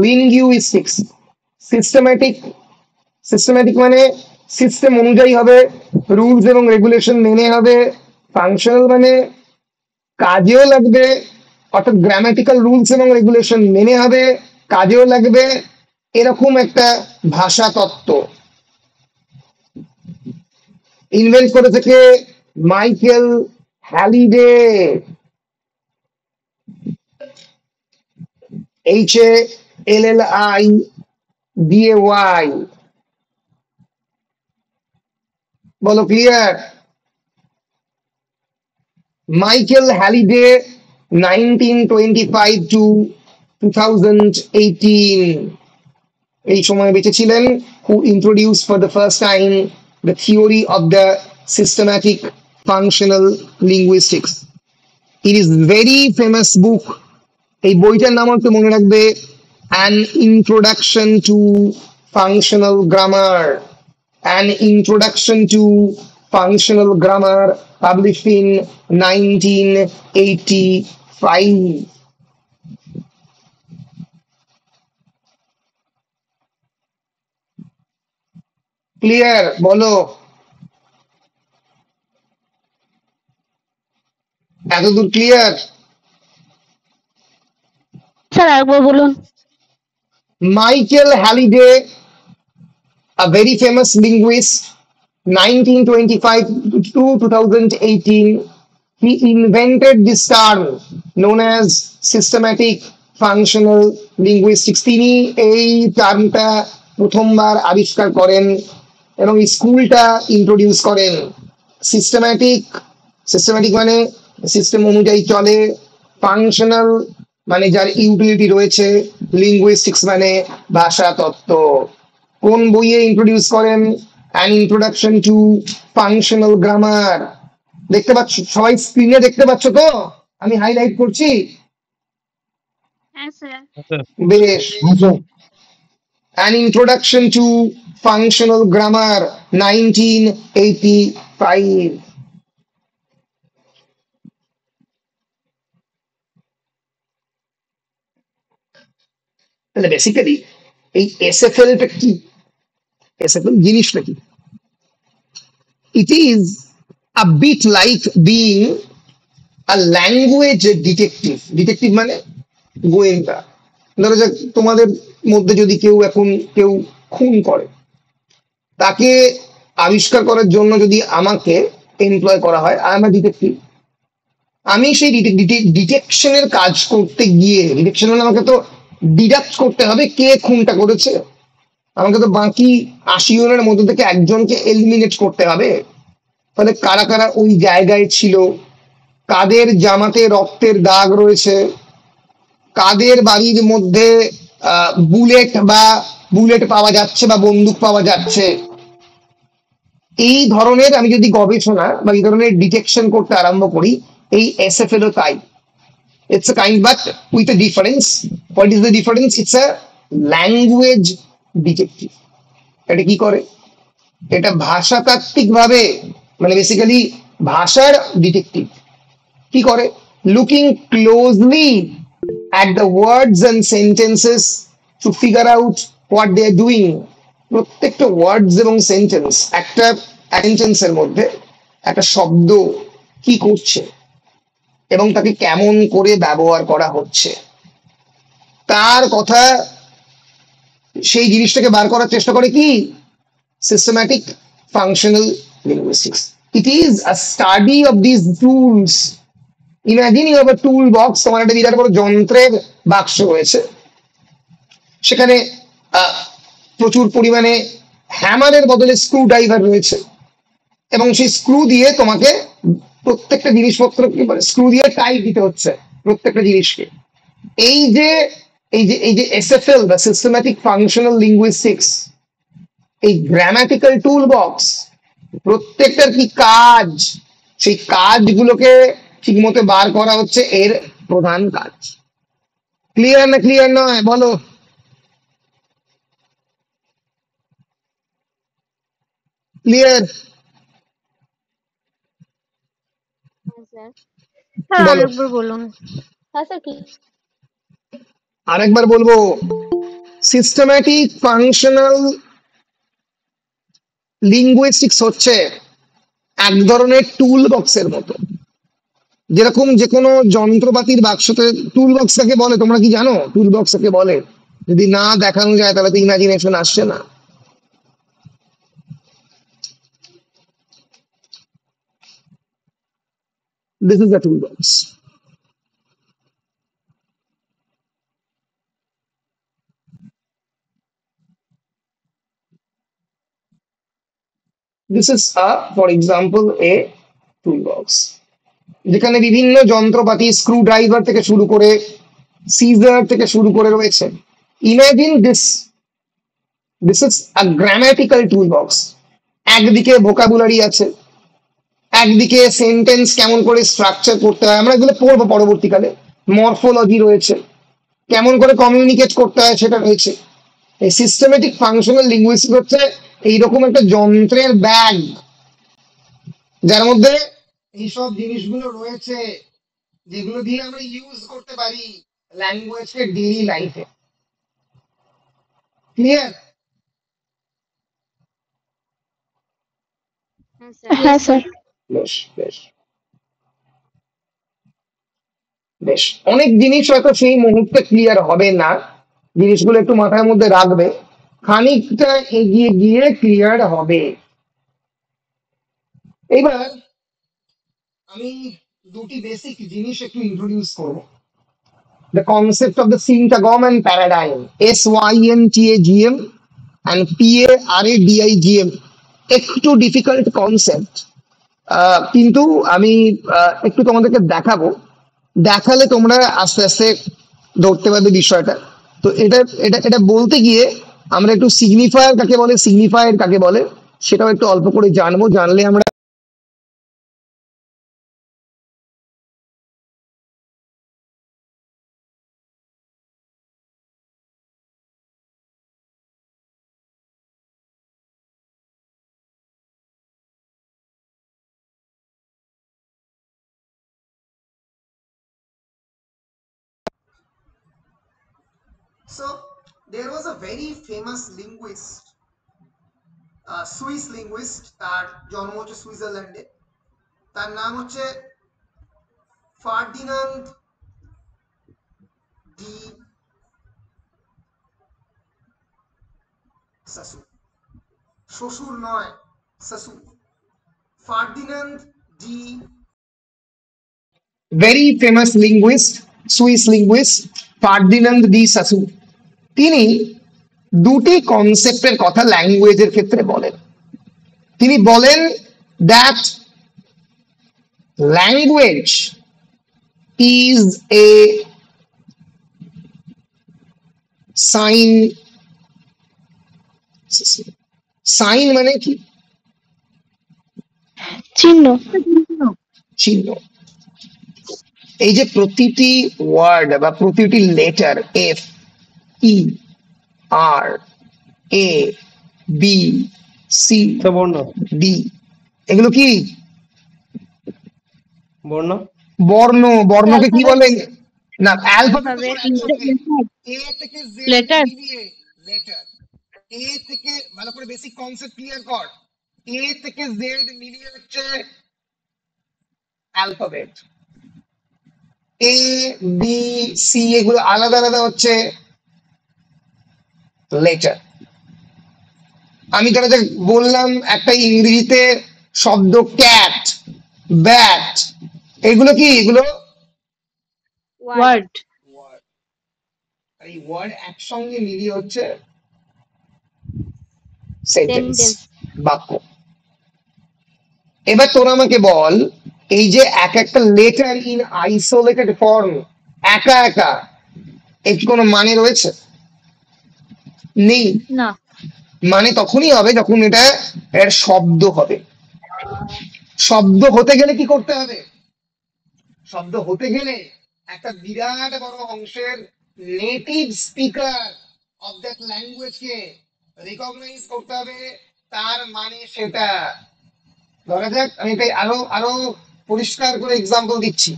লিঙ্গুইস্টিক্স। সিস্টেম্যাটিক, সিস্টেম্যাটিক মানে সিস্টেম অনুযায়ী হবে, রুলস এবং রেগুলেশন মেনে হবে। ফাংশনাল মানে কাজেও লাগবে, অর্থাৎ গ্রামাটিক্যাল রুলস এবং রেগুলেশন মেনে হবে, কাজেও লাগবে, এরকম একটা ভাষা তত্ত্ব ইনভেন্ট করে থেকে মাইকেল হ্যালিডে। HALLIDAY। বলো ক্লিয়ার? মাইকেল হ্যালিডে 1925 to 2018 এই সময় বেঁচে ছিলেন, who introduced for the first time the theory of the systematic functional linguistics. It is very famous book. এই বইটার নাম একটু মনে রাখবে, An Introduction to Functional Grammar. An Introduction to Functional Grammar, published in 1985. Clear? বলো, এতদূর clear? Sir একবার বলুন। Michael Halliday, a very famous linguist, 1925 to 2018, he invented this term known as systematic functional linguistics. তিনি এই টার্মটা প্রথমবার আবিষ্কার করেন এবং স্কুলটা ইন্ট্রোডিউস করেন। সিস্টেম্যাটিক, সিস্টেম্যাটিক মানে সিস্টেম অনুযায়ী চলে, ফাংশনাল মানে যার ইউটিলিটি রয়েছে, লিঙ্গুইস্টিক্স মানে ভাষা তত্ত্ব। কোন বইয়ে ইন্ট্রোডিউস করেন? An introduction to functional grammar. দেখতে পাচ্ছ সবাই, স্ক্রিনে দেখতে পাচ্ছ তো? আমি হাইলাইট করছি। হ্যাঁ স্যার। বেশ। An Introduction to Functional Grammar, 1985. তাহলে বেসিক্যালি এই SFL টা কি? SFL জিনিসটা কি? It is a bit like being a language detective. Detective মানে গোয়েন্দা। ধরো যাক, তোমাদের মধ্যে যদি কেউ খুন করে, তাকে আবিষ্কার করার জন্য যদি আমাকে এমপ্লয় করা হয়, আই এম আ ডিটেকটিভ। আমি সেই ডিটেকশনের কাজ করতে গিয়ে, ডিটেকশন মানে আমাকে তো ডিডাক্ট করতে হবে কে খুনটা করেছে, আমাকে তো বাকি 80 জনের মধ্যে থেকে একজনকে এলিমিনেট করতে হবে। তাহলে কারা কারা ওই জায়গায় ছিল, কাদের জামাতে রক্তের দাগ রয়েছে, কাদের বাড়ির মধ্যে বুলেট পাওয়া যাচ্ছে বা বন্দুক পাওয়া যাচ্ছে, এই ধরনের আমি যদি গবেষণা বা এই ধরনের ডিটেকশন করতে আরম্ভ করি, এই এসএফএল ও তাই। It's a kind but with a difference. What is the difference? It's a language detective. এটা কি করে? এটা ভাষাতাত্ত্বিক ভাবে, মানে বেসিক্যালি ভাষার ডিটেকটিভ। কি করে? Looking closely at the words and sentences to figure out what they are doing. প্রত্যেকটা ওয়ার্ডস এবং সেন্টেন্স, একটা সেন্টেন্সের মধ্যে একটা শব্দ কি করছে এবং তাকে কেমন করে ব্যবহার করা হচ্ছে তার কথা, সেই জিনিসটাকে বার করার চেষ্টা করে কি systematic functional linguistics. It is a study of this tools. Imagine you have a tool box, তোমার একটা বিরাট বড় যন্ত্রের বাক্স রয়েছে, সেখানে প্রচুর পরিমাণে হ্যামারের বদলে স্ক্রু ড্রাইভার রয়েছে, এবং সেই স্ক্রু দিয়ে তোমাকে প্রত্যেকটা জিনিসপত্র স্ক্রু দিয়ে টাইট দিতে হচ্ছে প্রত্যেকটা জিনিসকে। এই যে এই যে এসএফএল বা সিস্টেম্যাটিক ফাংশনাল লিঙ্গুইস্টিক্স, এই গ্রামাটিক্যাল টুল বক্স, প্রত্যেকটার কি কাজ, সেই কাজগুলোকে ঠিকমতো বার করা হচ্ছে এর প্রধান কাজ। ক্লিয়ার না ক্লিয়ার নয় বলো? ক্লিয়ার? স্যার বলো। আরেকবার বলুন। হ্যাঁ স্যার কি আরেকবার বলবো, সিস্টেম্যাটিক ফাংশনাল লিঙ্গুইস্টিক্স হচ্ছে এক ধরনের টুল বক্সের মতো। যেরকম যে কোনো যন্ত্রপাতির বাক্সতে টুল বক্স কাকে বলে তোমরা কি জানো? টুল বক্স কাকে বলে? যদি না দেখানো যায় তাহলে তো ইমাজিনেশন আসছে না। This is the tool box. This is for example A tool box, যেখানে বিভিন্ন যন্ত্রপাতি, স্ক্রু ড্রাইভার থেকে শুরু করে সিজার থেকে শুরু করে রয়েছে। Imagine this, this is a grammatical tool box. একদিকে ভোকাবুলারি আছে, একদিকে সেন্টেন্স কেমন করে স্ট্রাকচার করতে হয়, আমরা এগুলো পড়বো পরবর্তীকালে। মরফোলজি রয়েছে, কেমন করে কমিউনিকেট করতে হয় সেটা রয়েছে। এই সিস্টেমেটিক ফাংশনাল লিঙ্গুইস্টিক্স হচ্ছে এইরকম একটা যন্ত্রের ব্যাগ, যার মধ্যে এইসব জিনিসগুলো রয়েছে, যেগুলো দিয়ে আমরা ইউজ করতে পারি ল্যাঙ্গুয়েজকে ডেইলি লাইফে। ক্লিয়ার? ইয়েস হ্যাঁ স্যার স্যার। বেশ বেশ বেশ। অনেক জিনিস হয়তো সেই মুহূর্তে ক্লিয়ার হবে না, জিনিসগুলো একটু মাথার মধ্যে রাখবে, খানিকটা এগিয়ে গিয়ে ক্লিয়ার হবে। এবার আমি দুটি বেসিক জিনিস একটু ইন্ট্রোডিউস করবো। The concept of the syntagm and paradigm, SYNTAGM and PARADIGM, একটু ডিফিকাল্ট কনসেপ্ট, কিন্তু আমি একটু তোমাদেরকে দেখাবো, দেখালে তোমরা আস্তে আস্তে ধরতে পারবে বিষয়টা। তো এটা এটা এটা বলতে গিয়ে আমরা একটু সিগনিফায়ার কাকে বলে, সিগনিফায়ার কাকে বলে সেটাও একটু অল্প করে জানবো, জানলে আমরা So there was a very famous linguist, Swiss linguist, তার জন্ম হচ্ছে সুইজারল্যান্ডে। তার নাম হচ্ছে ফার্ডিনান্দ ডি সাসু। শ্বশুর নয়, Saussure, Ferdinand de, very famous linguist, Swiss linguist Ferdinand de Saussure. তিনি দুটি কনসেপ্টের কথা ল্যাঙ্গুয়েজের ক্ষেত্রে বলেন। তিনি বলেন that language is a sign. Sign মানে কি? চিহ্ন। চিহ্ন। এই যে প্রতিটি ওয়ার্ড বা প্রতিটি লেটার এফ, ই, আর, এ, বি, সি, তো বর্ণ ডি, এগুলো কি বর্ণ বর্ণ? বর্ণকে কি বলে? না, Alphabet. এ থেকে জেড Letter. মিলিয়ে লেটার। এ থেকে, ভালো করে বেসিক কনসেপ্ট ক্লিয়ার কর, এ থেকে জেড মিলিয়ে হচ্ছে অ্যালফাবেট। এ, বি, সি এগুলো আলাদা আলাদা হচ্ছে লেটার। আমি তোরা যে বললাম একটা ইংরেজিতে শব্দ ক্যাট, ব্যাট, এগুলো কি? এগুলো Word. ওয়ার্ড। এই ওয়ার্ড একসঙ্গে মিলিয়ে হচ্ছে সেন্টেন্স, বাক্য। এবার তোরা আমাকে বল, এই যে এক একটা লেটার ইন আইসোলেটেড ফর্ম, একা একা, এর কি কোনো মানে রয়েছে? নেই। না। মানে তখনই হবে যখন এটা এর শব্দ হবে। শব্দ হতে গেলে কি করতে হবে? শব্দ হতে গেলে একটা বিরাট বড় অংশের নেটিভ স্পিকার অফ দ্যাট ল্যাঙ্গুয়েজকে রিকগনাইজ করতে হবে, তার মানে সেটা। ধরা যাক, আমি এটাই আরো আরো পরিষ্কার করে এক্সাম্পল দিচ্ছি।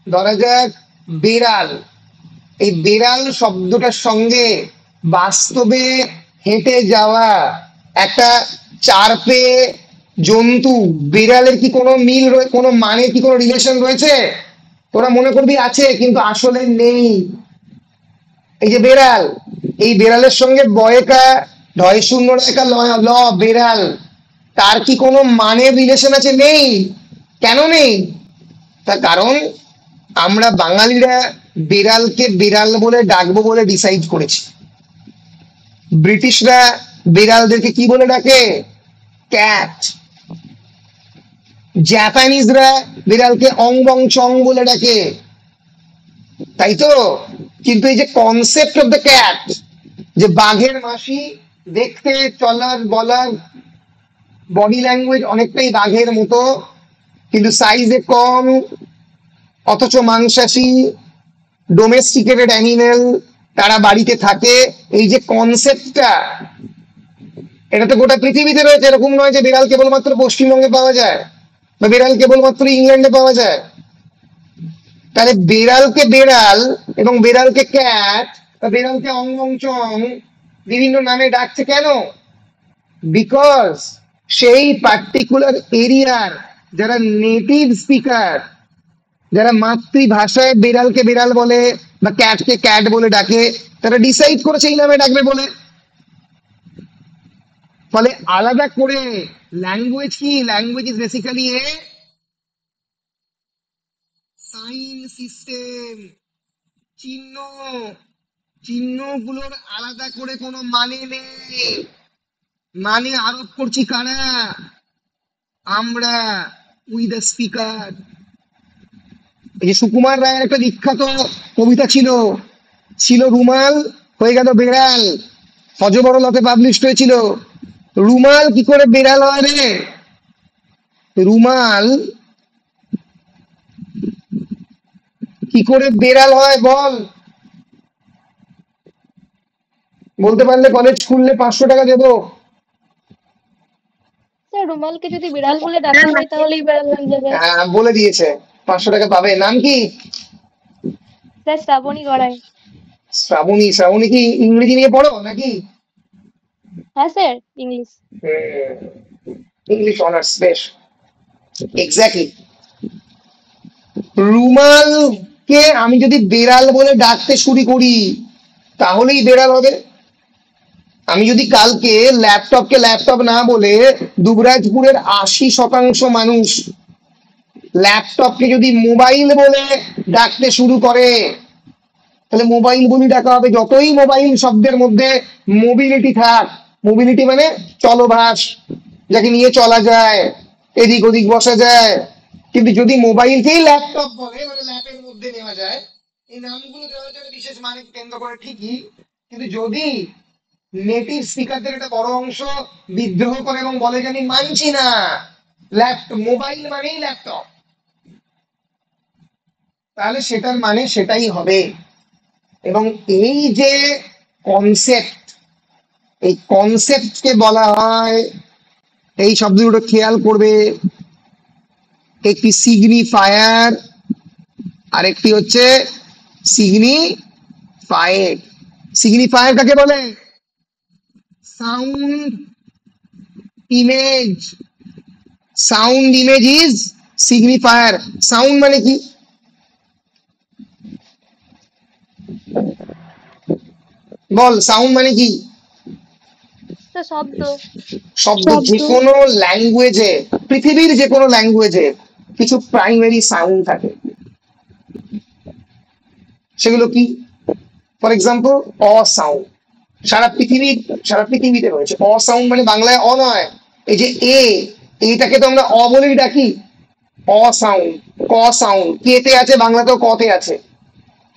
ধরা যাক বেড়াল, এই বেড়াল শব্দটার সঙ্গে বাস্তবে হেঁটে যাওয়া একটা চার পেয়ে জন্তু, বেড়ালের কি কোনো মিল কোনো মানে কি কোনো রিলেশন রয়েছে? তোরা মনে করবি আছে, কিন্তু আসলে নেই। এই যে বেড়াল, এই বেড়ালের সঙ্গে বয়কা, ঢয় শূন্য রেখা ল, বেড়াল, তার কি কোনো মানে রিলেশন আছে? নেই। কেন নেই? তার কারণ আমরা বাঙালিরা বেড়ালকে বেড়াল বলে ডাকবো বলে ডিসাইড করেছি। ব্রিটিশরা বেড়ালদেরকে কি বলে ডাকে? ক্যাট। জাপানিজরা বিড়ালকে অং বং চং বলে ডাকে, তাই তো? কিন্তু এই যে কনসেপ্ট অফ দ্য ক্যাট, যে বাঘের মাসি, দেখতে, চলার, বলার, বডি ল্যাঙ্গুয়েজ অনেকটাই বাঘের মতো, কিন্তু সাইজে কম, অথচ মাংসাশী, ডোমেস্টিকেটেড অ্যানিমেল, তারা বাড়িতে থাকে, এই যে কনসেপ্টটা, এটা তো গোটা পৃথিবীতে রয়েছে। এরকম নয় যে বিড়াল কেবলমাত্র পশ্চিমবঙ্গে পাওয়া যায় বা বিড়াল কেবলমাত্র ইংল্যান্ডে পাওয়া যায়। তাহলে বেড়ালকে বেড়াল এবং বেড়ালকে ক্যাট বা বেড়ালকে অং বং চং বিভিন্ন নামে ডাকছে কেন? বিকজ সেই পার্টিকুলার এরিয়ার যারা নেটিভ স্পিকার, যারা মাতৃভাষায় বেড়ালকে বেড়াল বলে বা ক্যাটকে ক্যাট বলে ডাকে, তারা ডিসাইড করেছে এই নামে ডাকবে বলে। ফলে আলাদা করে ল্যাঙ্গুয়েজ কি? Language is basically a sign system, চিহ্ন। চিহ্নগুলোর আলাদা করে কোনো মানে নেই। মানে আরোপ করছি কারা? আমরা, উই দ্য স্পিকার। এই যে সুকুমার রায়ের একটা বিখ্যাত কবিতা ছিল, ছিল রুমাল হয়ে গেল বেড়াল, হজবরলতে পাবলিশড হয়েছিল। রুমাল কি করে বেড়াল হয় রে? রুমাল কি করে বেড়াল হয় বল? বলতে পারলে কলেজ খুললে 500 টাকা দেবো। স্যার রুমালকে যদি বিড়াল বলে ডাকা হয় তাহলেই বিড়াল হয়ে যাবে। বলে দিয়েছে, 500 টাকা পাবে। নাম কি? স্যার শ্রাবণী গড়াই। শ্রাবণী। শ্রাবণী কি ইংরেজি নিয়ে পড়ো নাকি? হ্যাঁ স্যার, ইংলিশ। ইংলিশ অনার্স, বেশ। এক্স্যাক্টলি। রুমালকে আমি যদি বেড়াল বলে ডাকতে শুরু করি তাহলেই বেড়াল হবে। আমি যদি কালকে ল্যাপটপকে ল্যাপটপ না বলে দুবরাজপুরের 80% মানুষ ল্যাপটপকে যদি মোবাইল বলে ডাকতে শুরু করে, তাহলে মোবাইল বলি ডাকা হবে। যতই মোবাইল শব্দের মধ্যে মোবিলিটি থাক, মোবিলিটি মানে চলবাস, যাকে নিয়ে চলা যায়, এদিক ওদিক বসা যায়, কিন্তু যদি মোবাইলকেই ল্যাপটপ বলে, মানে ল্যাপের মধ্যে নেওয়া যায়, এই নামগুলো দেওয়া যায় বিশেষ মানে কেন্দ্র করে ঠিকই, কিন্তু যদি নেটিভ স্পিকারদের একটা বড় অংশ বিদ্রোহ করে এবং বলে যে আমি মানছি না, মোবাইল মানেই ল্যাপটপ, তাহলে সেটার মানে সেটাই হবে। এবং এই যে কনসেপ্ট, এই কনসেপ্টকে বলা হয়, এই শব্দ দুটো খেয়াল করবে, একটি সিগনিফায়ার আর একটি হচ্ছে সিগনিফায়েড। সিগনিফায়ার কাকে বলে? Sound image, sound image is signifier. Sound মানে কি? বল, সাউন্ড মানে কি? স্যার শব্দ। শব্দ। যে কোনো ল্যাঙ্গুয়েজে, পৃথিবীর যে কোনো ল্যাঙ্গুয়েজে কিছু প্রাইমারি সাউন্ড থাকে, সেগুলো কি? ফর এক্সাম্পল অ সাউন্ড, সারা পৃথিবীতে রয়েছে। অ সাউন্ড মানে বাংলায় অ নয়, এই যে এটাকে তো আমরা অ বলেই ডাকি। অ সাউন্ড, ক সাউন্ড কে তে আছে, বাংলাতেও ক তে আছে।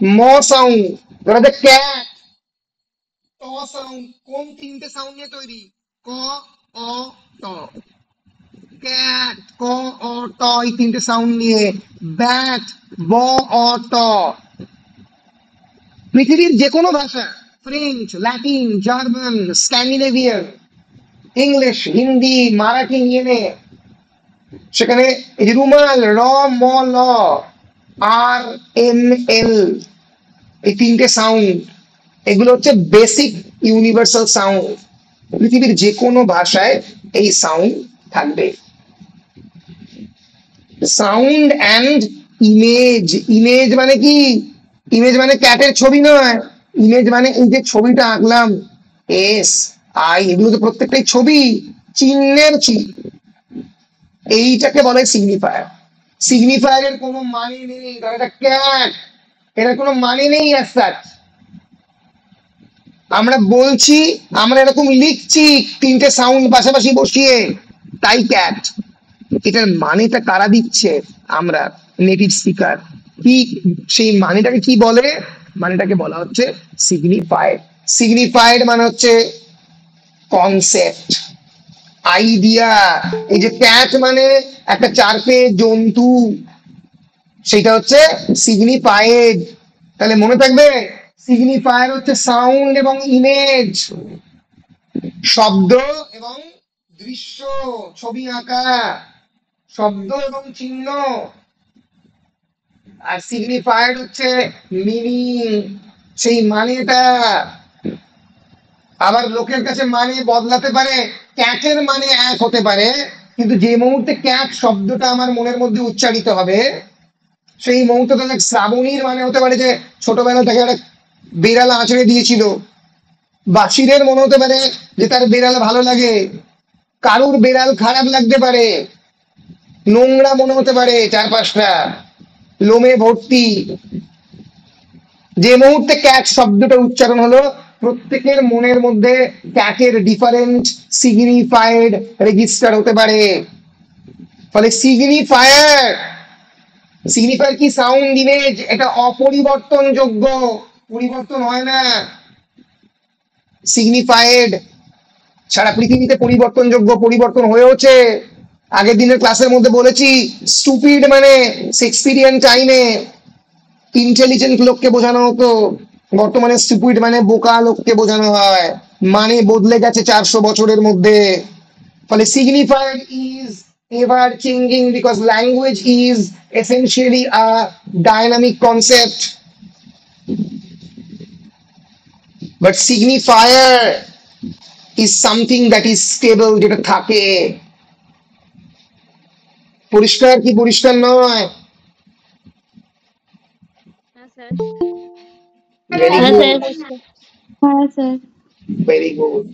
ম সাউন্ড, ধরো ক্যাট। ট সাউন্ড কোন তিনটে সাউন্ড নিয়ে তৈরি? ক, অ, ট। ক্যাট, ক, অ, ট, এই তিনটে সাউন্ড নিয়ে। ব্যাট, ব, অ, ট। পৃথিবীর যে কোনো ভাষা, French, Latin, German, Scandinavian, English, Hindi, Marathi নিয়ে নে, সেখানে এই যে রুমাল, র, ম, ল, আর, এন, এল, এই তিনটে সাউন্ড, এগুলো হচ্ছে বেসিক ইউনিভার্সাল সাউন্ড। পৃথিবীর যে কোনো ভাষায় এই সাউন্ড থাকবে। Sound and image. ইমেজ মানে কি? ইমেজ মানে ক্যাটের ছবি নয়। ইমেজ মানে এই যে ছবিটা আঁকলাম, এস, আই, এগুলো তো প্রত্যেকটাই ছবি, চিহ্নের ছবি। এইটাকে বলে সিগনিফায়ার। সিগনিফায়ারের কোনো মানে নেই, ধর এটা ক্যাট, এটার কোনো মানে নেই as such। আমরা বলছি, আমরা এরকম লিখছি তিনটে সাউন্ড পাশাপাশি বসিয়ে, তাই ক্যাট। এটার মানেটা কারা দিচ্ছে? আমরা, নেটিভ স্পিকার। কি সেই মানেটাকে কি বলে? মানেটাকে বলা হচ্ছে সিগনিফাইড। সিগনিফাইড মানে হচ্ছে কনসেপ্ট, আইডিয়া। এই যে ক্যাট মানে একটা চার পেয়ে জন্তু, সেটা হচ্ছে সিগনিফাইড। তাহলে মনে থাকবে, সিগনিফায়ার হচ্ছে সাউন্ড এবং ইমেজ, শব্দ এবং দৃশ্য, ছবি আঁকা, শব্দ এবং চিহ্ন। আর সিগনিফায়ার হচ্ছে মিনিং, সেই মানেটা। আবার লোকের কাছে মানে বদলাতে পারে, ক্যাটের মানে এক হতে পারে, কিন্তু যে মুহূর্তে ক্যাট শব্দটা আমার মনের মধ্যে উচ্চারিত হবে, সেই মুহূর্তে তাদের শ্রাবণীর মানে হতে পারে যে ছোটবেলা থেকে একটা বেড়াল আঁচড়ে দিয়েছিল। বাসিরের মনে হতে পারে যে তার বেড়াল ভালো লাগে। কারুর বেড়াল খারাপ লাগতে পারে, নোংরা মনে হতে পারে, চারপাশটা লোমে ভর্তি। যে মুহূর্তে ক্যাট শব্দটা উচ্চারণ হলো, প্রত্যেকের মনের মধ্যে ক্যাটের ডিফারেন্ট সিগনিফাইড রেজিস্টার হতে পারে। ফলে সিগনিফায়ার, সিগনিফায়ার কি? সাউন্ড ইমেজ, এটা অপরিবর্তনযোগ্য, পরিবর্তন হয় না। সিগনিফাইড সারা পৃথিবীতে পরিবর্তনযোগ্য, পরিবর্তন হয়েওছে। আগের দিনের ক্লাসের মধ্যে বলেছি, স্টুপিড মানে শেক্সপিরিয়ান টাইমে ইন্টেলিজেন্ট লোককে বোঝানো হতো, বর্তমানে স্টুপিড মানে বোকা লোককে বোঝানো হয়। মানে বদলে গেছে 400 বছরের মধ্যে। ফলে signifier is ever changing, because language is essentially a dynamic concept. But signifier is something that is stable, যেটা থাকে। পরিষ্কার কি পরিষ্কার নয়? হ্যাঁ স্যার। ভেরি হ্যাঁ গুড, স্যার। হ্যাঁ স্যার। Very good.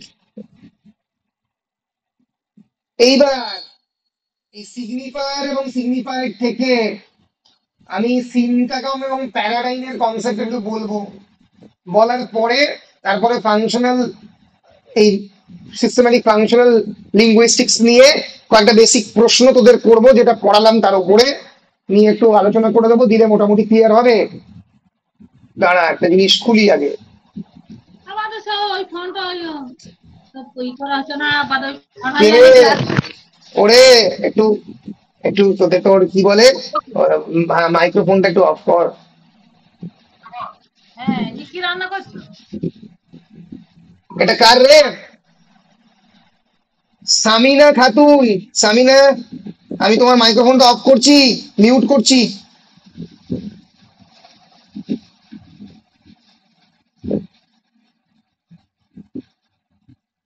এইবার এই সিগনিফায়ার এবং সিগনিফায়ার থেকে আমি সিনট্যাগম এবং প্যারাডাইমের কনসেপ্ট একটু বলবো। বলার পরে তারপরে ফাংশনাল, এই সিস্টেম্যাটিক ফাংশনাল লিঙ্গুইস্টিক্স নিয়ে কয়েকটা বেসিক প্রশ্ন তোদের করব, যেটা পড়ালাম তার উপরে নিয়ে একটু আলোচনা করে দেবো, দিলে মোটামুটি ক্লিয়ার হবে। দাঁড়া, একটা জিনিস খুলি আগে। কে রে? ওরে একটু একটু তোদের তোর কি বলে মাইক্রোফোনটা একটু অফ কর। এটা কার রে? সামিনা খাতুন। সামিনা, আমি তোমার মাইক্রোফোনটা অফ করছি, মিউট করছি।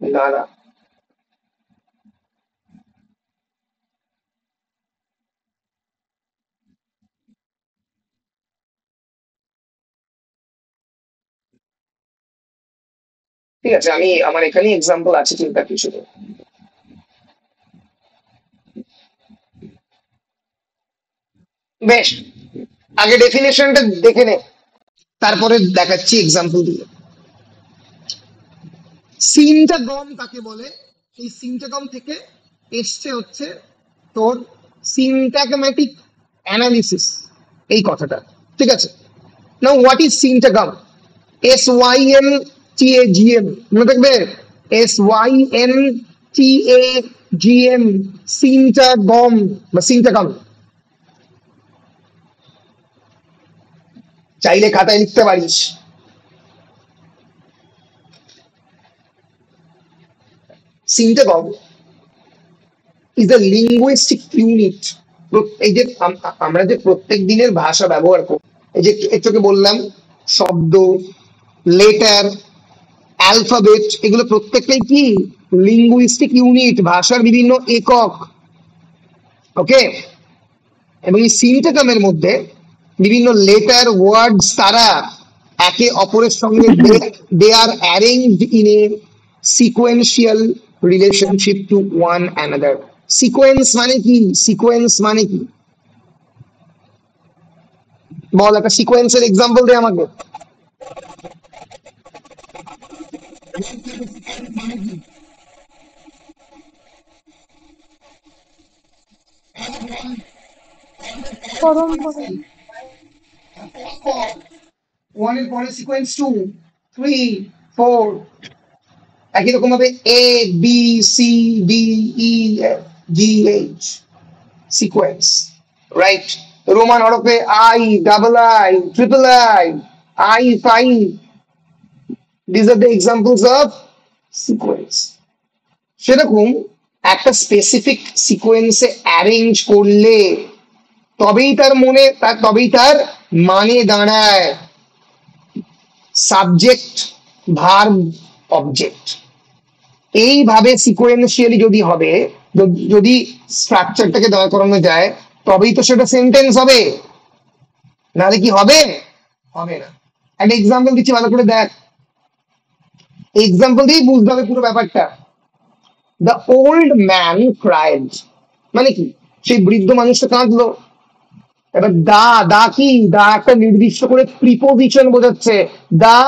দাঁড়া, ঠিক আছে, আমি আমার এখানে এক্সাম্পল আছে, চিন্তা কিছু নেই। বেশ, আগে ডেফিনেশনটা দেখে নে, তারপরে দেখাচ্ছি এক্সাম্পল দিয়ে। সিনটাগম কাকে বলে? এই সিনটাগম থেকে এসছে হচ্ছে তোর সিনট্যাগম্যাটিক অ্যানালিসিস, এই কথাটা, ঠিক আছে। Now what is syntagm? SYNTAGM, মনে থাকবে? SYNTAGM, সিনটাগম বা সিনটাগম। চাইলে খাতায় লিখতে পারিস। সিনটাগম ইজ দ্য লিঙ্গুইস্টিক ইউনিট। এই যে আমরা যে প্রত্যেক দিনের ভাষা ব্যবহার করি, এই যে একটুকে বললাম শব্দ, লেটার, অ্যালফাবেট, এগুলো প্রত্যেকটাই কি লিঙ্গুইস্টিক ইউনিট, ভাষার বিভিন্ন একক। ওকে, এবং এই সিনটাগমের মধ্যে বিভিন্ন লেটার, ওয়ার্ডস, তারা একে অপরের সঙ্গে they are arranged in a sequential relationship to one another. Sequence মানে কি? সিকোয়েন্স মানে কি বল, একটা সিকোয়েন্সের এক্সাম্পল দে আমাকে। পরম্পরা। ওয়ান এর পরে সিকোয়েন্স 2, 3, 4, একই রকম ভাবে ABCDEFGH সিকোয়েন্স, রাইট? রোমান হরফে I, II, III, I5, these are the examples of sequence. সেরকম একটা স্পেসিফিক সিকোয়েন্সে অ্যারেঞ্জ করলে তবেই তার মানে দাঁড়ায় সাবজেক্ট, ভার্ব, অবজেক্ট। এইভাবে সিকোয়েন্সিয়ালি যদি হবে, যদি স্ট্রাকচারটাকে দাঁড় করানো যায়, তবেই তো সেটা সেন্টেন্স হবে, নাহলে কি হবে? হবে না। একটা এক্সাম্পল দিচ্ছি, ভালো করে দেখ। এক্সাম্পল দিয়েই বুঝতে হবে পুরো ব্যাপারটা। দ্য ওল্ড ম্যান ক্রাইড, মানে কি? সেই বৃদ্ধ মানুষটা কাঁদলো। এবার দা কি? দা একটা নির্দিষ্ট করে প্রিপোজিশন বোঝাচ্ছে। দা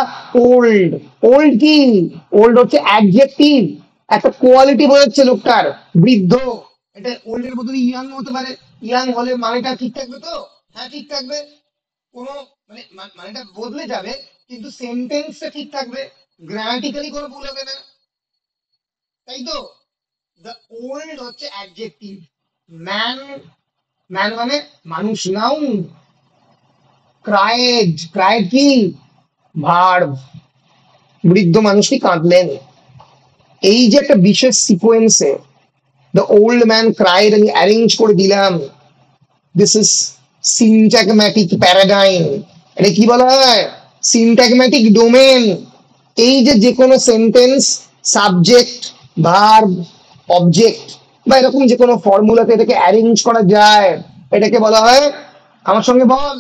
ওল্ড, ওল্ড কি? ওল্ড হচ্ছে অ্যাডজেক্টিভ, একটা কোয়ালিটি বোঝাচ্ছে লোকটার, বৃদ্ধ। এটা ওল্ড এর বদলে ইয়াং হতে পারে, ইয়াং হলে মানেটা ঠিক থাকবে তো? হ্যাঁ ঠিক থাকবে, কোনো মানেটা বদলে যাবে, কিন্তু সেন্টেন্সটা ঠিক থাকবে, গ্রামাটিক্যালি কোনো ভুল হবে না, তাই তো? দ্য ওল্ড হচ্ছে অ্যাডজেক্টিভ, ম্যান, ম্যান মানে মানুষ, নাউন। ক্রাইড, ক্রাইড কি? ভার্ব, বৃদ্ধ মানুষটি কাঁদলেন। এই যে একটা বিশেষ সিকোয়েন্সে দ্য ওল্ড ম্যান ক্রাইড আমি অ্যারেঞ্জ করে দিলাম, দিস ইজ সিনট্যাগম্যাটিক প্যারাডাইম। এটা কি বলা হয়? সিনট্যাগম্যাটিক ডোমেন। এই যে কোনো সেন্টেন্স, সাবজেক্ট, ভার্ব, অবজেক্ট বা এরকম যে কোনো ফর্মুলাতে এটাকে অ্যারেঞ্জ করা যায়, এটাকে বলা হয়, আমার সঙ্গে বল,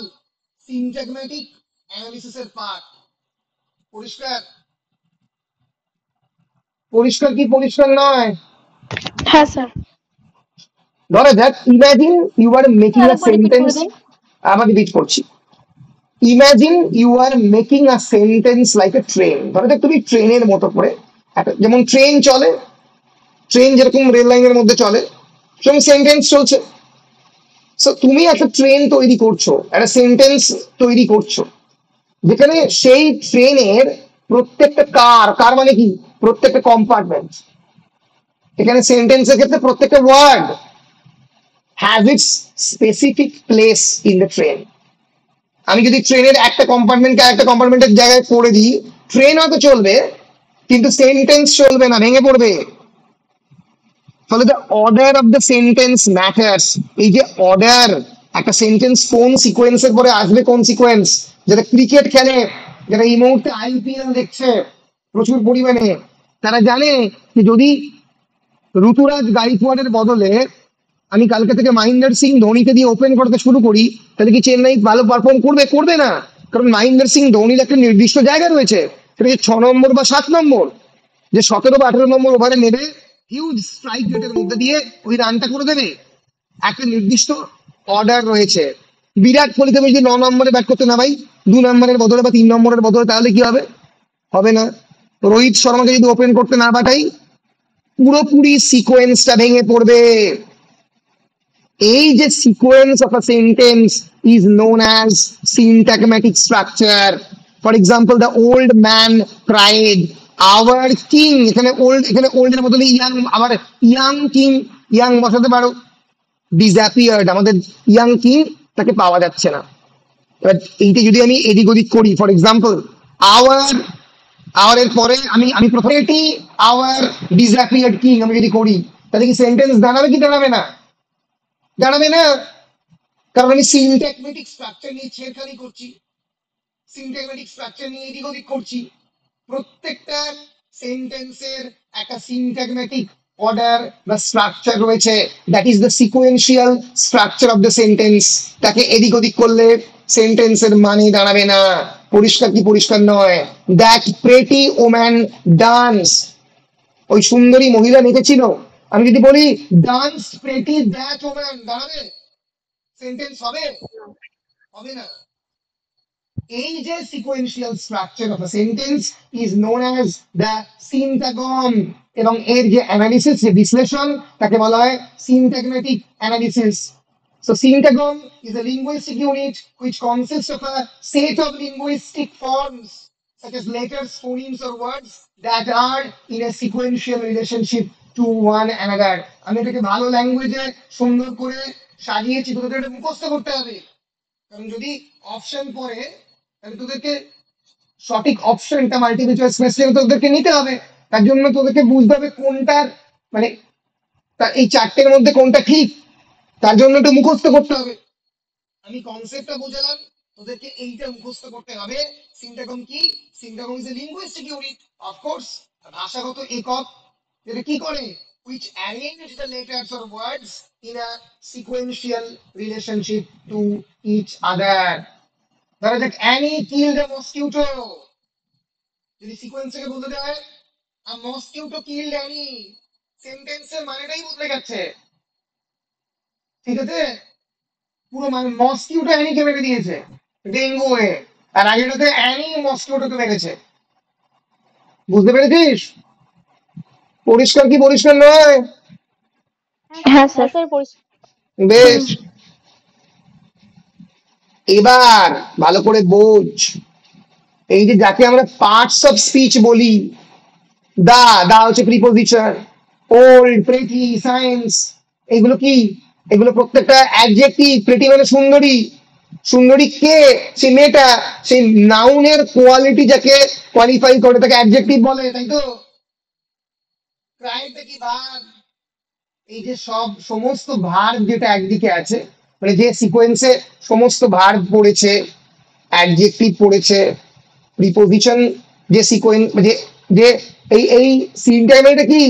সিনট্যাগম্যাটিক অ্যানালিসিসের পার্ট। পরিষ্কার? পরিষ্কার কি পরিষ্কার নয়? হ্যাঁ স্যার। ধরা যাক, imagine you are making a আরেকবার রিপিট সেন্টেন্স। করে দিন। আবার রিপিট করছি। Imagine you are making a sentence like a train. ধরা যাক তুমি ট্রেনের মতো করে যেমন ট্রেন চলে, ট্রেন যেরকম রেল লাইনের মধ্যে চলে, সেরকম সেন্টেন্স চলছে। সো তুমি একটা ট্রেন তৈরি করছো, একটা সেন্টেন্স তৈরি করছো, যেখানে সেই ট্রেনের প্রত্যেকটা কার, কার মানে কি? প্রত্যেকটা কম্পার্টমেন্ট, এখানে সেন্টেন্সের ক্ষেত্রে প্রত্যেকটা word has its specific place in the train. আমি যদি ট্রেনের একটা কম্পার্টমেন্টকে একটা কম্পার্টমেন্টের জায়গায় করে দিই, ট্রেন হয়তো চলবে কিন্তু সেন্টেন্স চলবে না, ভেঙে পড়বে। ফলে the order of the sentence matters. এই যে অর্ডার, একটা সেন্টেন্স কোন সিকোয়েন্সের পরে আসবে, কোন সিকোয়েন্স, যারা ক্রিকেট খেলে, যারা এই মুহূর্তে আইপিএল দেখছে প্রচুর পরিমাণে, তারা জানে যে যদি ঋতুরাজ গাইকোয়াড়ের বদলে আমি কালকে থেকে মহেন্দ্র সিং ধোনিকে দিয়ে ওপেন করতে শুরু করি, তাহলে কি চেন্নাই ভালো পারফর্ম করবে? করবে না। কারণ মহেন্দ্র সিং ধোনির একটা নির্দিষ্ট জায়গা রয়েছে, সেটা 6 নম্বর বা 7 নম্বর, যে 17 বা 18 নম্বর ওভারে নেবে, হিউজ স্ট্রাইক রেটের মধ্যে দিয়ে ওই রানটা করে দেবে। একটা নির্দিষ্ট অর্ডার রয়েছে। বিরাট কোহলি তুমি যদি 9 নম্বরে ব্যাট করতে নামাই, 2 নম্বরের বদলে বা 3 নম্বরের বদলে, তাহলে কি হবে? হবে না। রোহিত শর্মাকে যদি ওপেন করতে না পাঠাই, পুরোপুরি সিকোয়েন্সটা ভেঙে পড়বে। এই যে sequence of a sentence is known as syntagmatic structure. For example, the old man cried our king, এখানে ওল্ড এর বদলে ইয়াং, আবার ইয়াং কিং, ইয়াং বসাতে পারো, ডিসঅ্যাপিয়ার্ড, আমাদের ইয়াং কিং তাকে পাওয়া যাচ্ছে না। এবার এইটা যদি আমি এদিক ওদিক করি, ফর এক্সাম্পল আওয়ার, আওয়ারের পরে আমি প্রথমে এটি আওয়ার ডিসঅ্যাপিয়ার্ড কিং আমি যদি করি, তাহলে কি সেন্টেন্স দাঁড়াবে কি দাঁড়াবে না? দাঁড়াবে না, কারণ আমি সিনট্যাগম্যাটিক স্ট্রাকচার নিয়ে ছেড়খানি করছি, সিনট্যাগম্যাটিক স্ট্রাকচার নিয়ে এদিক ওদিক করছি। প্রত্যেকটা সেন্টেন্সের একটা সিনট্যাগম্যাটিক অর্ডার বা স্ট্রাকচার রয়েছে, that is the sequential structure of the sentence. তাকে এদিক ওদিক করলে সেন্টেন্সের মানে দাঁড়াবে না। পরিষ্কার কি পরিষ্কার নয়? দ্যাট প্রেটি ওম্যান ডান্স, ওই সুন্দরী মহিলা নেচেছিল, আমি যদি বলি ডান্স প্রেটি দ্যাট ওম্যান, দাঁড়াবে? সেন্টেন্স হবে? হবে না। এই যে sequential structure of a sentence is known as the syntagm, এবং এর যে অ্যানালিসিস, যে বিশ্লেষণ, তাকে বলা হয় syntagmatic analysis. So syntagm is a linguistic unit which consists of a set of linguistic forms such as letters, phonemes or words that are in a sequential relationship to one another. আমি এটাকে ভালো ল্যাঙ্গুয়েজে সুন্দর করে সাজিয়েছি, তোদের এটা মুখস্থ করতে হবে। কারণ যদি অপশন পড়ে, তাহলে তোদেরকে সঠিক অপশনটা মাল্টিপল চয়েস কোশ্চেন তোদেরকে নিতে হবে। তার জন্য তোদেরকে বুঝতে হবে কোনটার মানে এই চারটের মধ্যে কোনটা ঠিক, তার জন্য একটু মুখস্থ করতে হবে। আমি কনসেপ্টটা বুঝালাম, তোদেরকে এইটা মুখস্থ করতে হবে। সিনট্যাগম কি? Syntagm is a linguistic unit, of course ভাষাগত একক, যেটা কি করে, which arrange the letters or words in a sequential relationship to each other. ধরা যাক অ্যানি killed a mosquito, যদি সিকোয়েন্স থেকে বলতে দেওয়া হয় a mosquito killed Annie, সেন্টেন্সের মানেটাই বদলে যাচ্ছে। ঠিক আছে? পুরো মানে মস্কিউটো অ্যানিকে মেরে দিয়েছে ডেঙ্গু হয়ে, আর আগেটাতে অ্যানি মস্কিউটোকে মেরেছে। বুঝতে পেরেছিস? পরিষ্কার কি পরিষ্কার নয়? হ্যাঁ স্যার। বেশ, এবার ভালো করে বোঝ। এই যে যাকে আমরা পার্টস অফ স্পিচ বলি, দা দা হচ্ছে প্রিপোজিশন, ওল্ড, প্রেটি, সায়েন্স, এগুলো কি? এগুলো প্রত্যেকটা অ্যাডজেক্টিভ। প্রেটি মানে সুন্দরী, সুন্দরী কে? সেই মেয়েটা, সেই নাউনের কোয়ালিটি যাকে কোয়ালিফাই করে তাকে অ্যাডজেক্টিভ বলে, তাই তো? ক্রাইমটা কি? ভার্ব। এই যে সমস্ত ভার্ব যেটা একদিকে আছে, মানে যে সিকোয়েন্সে সমস্ত ভার্ব পড়েছে, অ্যাডজেক্টিভ পড়েছে, প্রিপোজিশন, যে সিকোয়েন্স, যে যে এই সিনট্যাগম কি?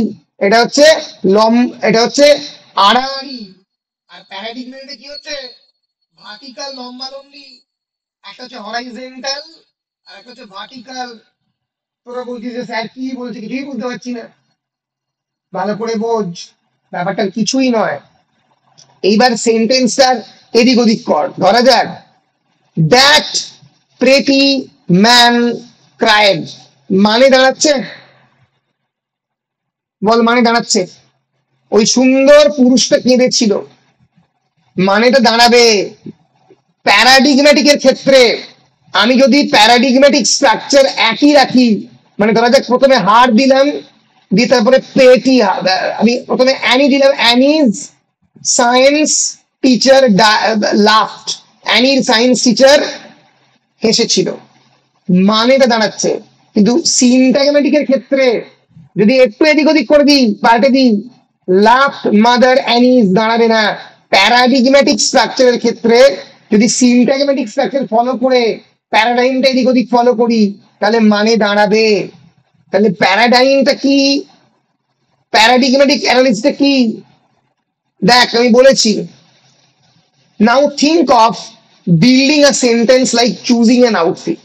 এটা হচ্ছে এটা হচ্ছে আড়াআড়ি, আর প্যারাডিগমেন্টে কি হচ্ছে? ভার্টিক্যাল, লম্বা লম্বি। একটা হচ্ছে হরাইজন্টাল আর একটা হচ্ছে ভার্টিক্যাল। তোরা বলছিস যে স্যার কি বলছে, কিছুই বুঝতে পারছি না। ভালো করে বোঝ, ব্যাপারটা কিছুই নয়। এইবার সেন্টেন্সটার এদিক ওদিক কর। ধরা যাক দ্যাট প্রেটি ম্যান ক্রাইড, মানে দাঁড়াচ্ছে, বল মানে দাঁড়াচ্ছে ওই সুন্দর পুরুষটা কেঁদেছিল, মানেটা দাঁড়াবে। প্যারাডিগম্যাটিকের ক্ষেত্রে আমি যদি প্যারাডিগম্যাটিক স্ট্রাকচার একই রাখি, মানে ধরা যাক প্রথমে হাড় দিলাম, দিয়ে তারপরে পেটি, আমি প্রথমে অ্যানি দিলাম, অ্যানিজ সায়েন্স টিচার লাফট, অ্যানির সায়েন্স টিচার হেসেছিল, মানেটা দাঁড়াচ্ছে। কিন্তু সিনট্যাগমেটিকের ক্ষেত্রে যদি একটু এদিক ওদিক করে দিই, পাল্টে দিই, লাফ মাদার অ্যানিজ দাঁড়াবে না। প্যারাডিগম্যাটিক স্ট্রাকচারের ক্ষেত্রে যদি সিনট্যাগমেটিক স্ট্রাকচার ফলো করে প্যারাডাইমটা এদিক ওদিক ফলো করি, তাহলে মানে দাঁড়াবে। তাহলে প্যারাডাইমটা কি, প্যারাডিগম্যাটিক অ্যানালিসিসটা কি? দেখ আমি বলেছি, now think of building a sentence like choosing an outfit.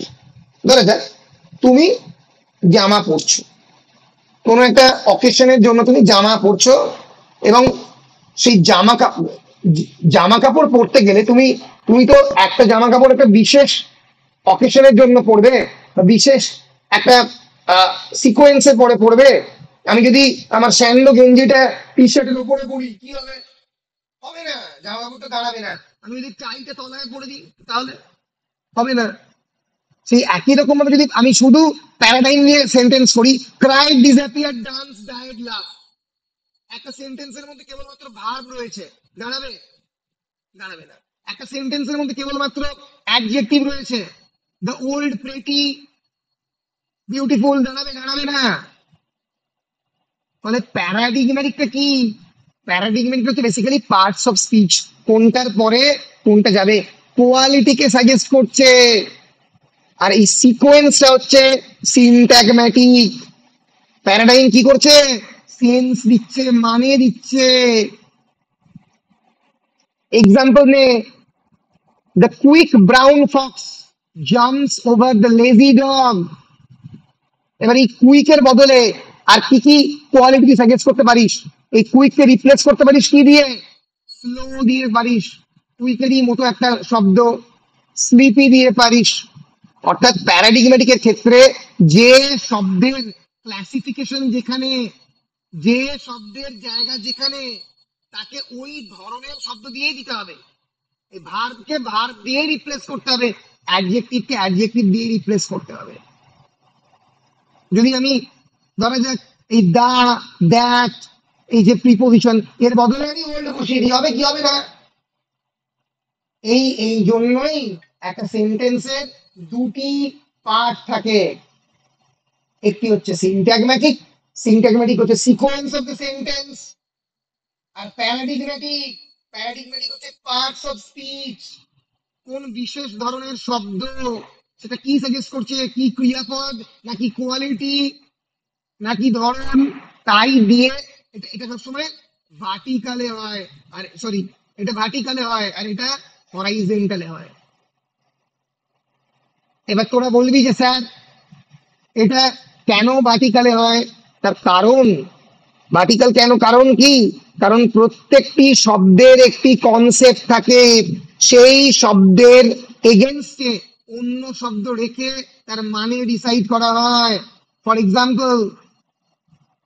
ধরা যাক তুমি জামা পরছো, কোনো একটা অকেশনের জন্য তুমি জামা পরছো, এবং সেই জামা কাপড় পরতে গেলে তুমি তুমি তো একটা জামা কাপড় একটা বিশেষ অকেশনের জন্য পরবে, বা বিশেষ একটা সিকোয়েন্সে পরে পরবে। আমি যদি আমার স্যান্ডো গেঞ্জিটা টি শার্টের উপরে পরি, কি হবে? হবে না, জামা কাপড়টা দাঁড়াবে না। আমি যদি টাইটা তলায় পরে দিই, তাহলে হবে না। সেই একই রকম ভাবে যদি আমি শুধু প্যারাডাইম নিয়ে সেন্টেন্স করি, ক্রাইড, ডিসঅ্যাপিয়ার, ডান্স, ডায়েড, লাভ, একটা সেন্টেন্সের মধ্যে কেবলমাত্র ভার্ব রয়েছে, দাঁড়াবে? দাঁড়াবে না। একটা সেন্টেন্সের মধ্যে কেবলমাত্র অ্যাডজেক্টিভ রয়েছে, দ্য ওল্ড, প্রেটি, বিউটিফুল, দাঁড়াবে? দাঁড়াবে না। তাহলে প্যারাডিগম্যাটিকটা কি? প্যারাডিগম্যাটিক হচ্ছে বেসিক্যালি পার্টস অফ স্পিচ, কোনটার পরে কোনটা যাবে, কোয়ালিটিকে সাজেস্ট করছে। আর এই সিকোয়েন্সটা হচ্ছে সিনট্যাগম্যাটিক। প্যারাডাইম কি করছে? সেন্স দিচ্ছে, মানে দিচ্ছে। এক্সাম্পল নে, the quick brown Fox jumps over the lazy dog. এবার এই কুইকের বদলে আর কি কি কোয়ালিটি সাজেস্ট করতে পারিস? এই কুইককে রিপ্লেস করতে পারিস কি দিয়ে? স্লো দিয়ে পারিস, কুইকেরই মতো একটা শব্দ স্লিপি দিয়ে পারিস। অর্থাৎ প্যারাডিগম্যাটিকের ক্ষেত্রে যে শব্দের ক্লাসিফিকেশন যেখানে, যে শব্দের জায়গা যেখানে, তাকে ওই ধরনের শব্দ দিয়েই দিতে হবে। এই ভার্বকে ভার্ব দিয়ে রিপ্লেস করতে হবে, অ্যাডজেক্টিভকে অ্যাডজেক্টিভ দিয়ে রিপ্লেস করতে হবে। যদি আমি ধরা যাক এই দা, দ্যাট, এই যে প্রিপোজিশন, এর বদলে আমি ওল্ড বসিয়ে দিই, হবে কি? হবে না। এই জন্যই একটা সেন্টেন্সের দুটি পার্ট থাকে, একটি হচ্ছে সিনট্যাগম্যাটিক, সিনট্যাগম্যাটিক হচ্ছে সিকোয়েন্স অফ দ্য সেন্টেন্স, আর প্যারাডিগম্যাটিক, প্যারাডিগম্যাটিক হচ্ছে পার্টস অফ স্পিচ, কোন বিশেষ ধরনের শব্দ, সেটা কি সাজেস্ট করছে, কি ক্রিয়াপদ, নাকি কোয়ালিটি, নাকি ধরন, তাই দিয়ে এটা সবসময় ভার্টিকালে হয়, আর সরি, এটা ভার্টিকালে হয় আর এটা হরাইজন্টালে হয়। এবার তোরা বলবি যে স্যার এটা কেন ভার্টিকালে হয়? তার কারণ, ভার্টিকাল কেন, কারণ কি? কারণ প্রত্যেকটি শব্দের একটি কনসেপ্ট থাকে, সেই শব্দের এগেনস্টে অন্য শব্দ রেখে তার মানে ডিসাইড করা হয়। ফর এক্সাম্পল,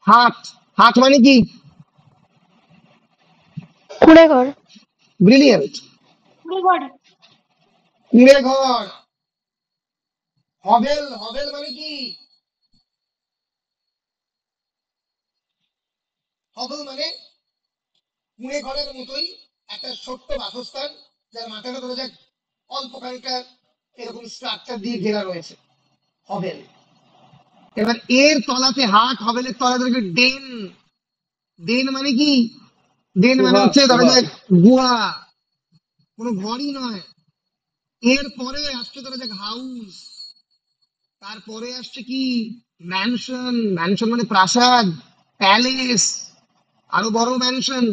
হাট, হাট মানে কি? কুড়ে ঘর। ব্রিলিয়েন্ট, কুঁড়ে ঘর। হবেল, হবেল মানে কি? হবেল মানে কুঁড়ে ঘরের মতোই একটা ছোট্ট বাসস্থান, যার মাথাটা ধরা যাক অল্প খানিকটা এরকম স্ট্রাকচার দিয়ে ঘেরা রয়েছে, হবেল। এবার এর তলাতে হাট, হবেলের তলাতে রয়েছে ডেন। ডেন মানে কি? ডেন মানে হচ্ছে ধরা যাক গুহা, কোনো ঘরই নয়। এর পরে আসছে ধরা যাক হাউস, তারপরে আসছে কি? ম্যানশন, ম্যানশন মানে প্রাসাদ, প্যালেস, আরো বড় ম্যানশন।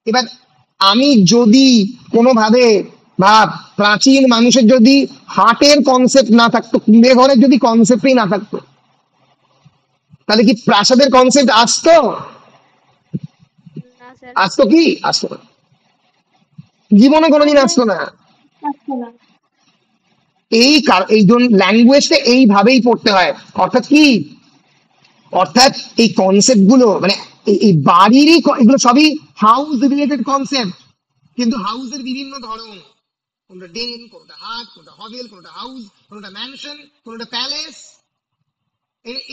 এবার আমি যদি কোনোভাবে, বা প্রাচীন মানুষের যদি হাটের কনসেপ্ট না থাকতো, কুঁড়ে ঘরের যদি কনসেপ্টই না থাকতো, তাহলে কি প্রাসাদের কনসেপ্ট আসতো? না স্যার। আসতো কি? আসতো না, জীবনে কোনোদিন আসতো না। এই জন্য ল্যাঙ্গুয়েজটা এইভাবেই পড়তে হয়। অর্থাৎ কি? অর্থাৎ এই কনসেপ্ট গুলো মানে এই বাড়িরই এগুলো সবই হাউস রিলেটেড কনসেপ্ট, কিন্তু হাউসের বিভিন্ন ধরন, কোনটা ডেন, কোনটা হাট, কোনটা হভেল, কোনটা হাউস, কোনটা ম্যানশন, কোনটা প্যালেস।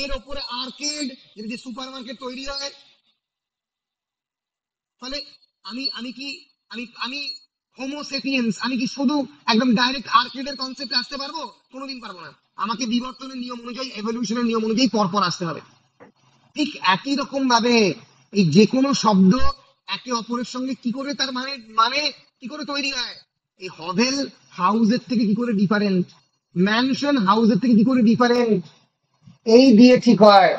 এর ওপরে আর্কেড, যদি সুপার মার্কেট তৈরি হয়, তাহলে আমি আমি কি আমি আমি হোমোসেপিয়েন্স, আমি কি শুধু একদম ডাইরেক্ট আর্কেডের কনসেপ্টে আসতে পারবো? কোনোদিন পারবো না। আমাকে বিবর্তনের নিয়ম অনুযায়ী, এভলিউশনের নিয়ম অনুযায়ী পরপর আসতে হবে। ঠিক একই রকম ভাবে এই যে কোনো শব্দ একে অপরের সঙ্গে কি করে তার মানে মানে কি করে তৈরি হয়, এই হভেল হাউসের থেকে কি করে ডিফারেন্ট, ম্যানশন হাউসের থেকে কি করে ডিফারেন্ট, এই দিয়ে ঠিক হয়।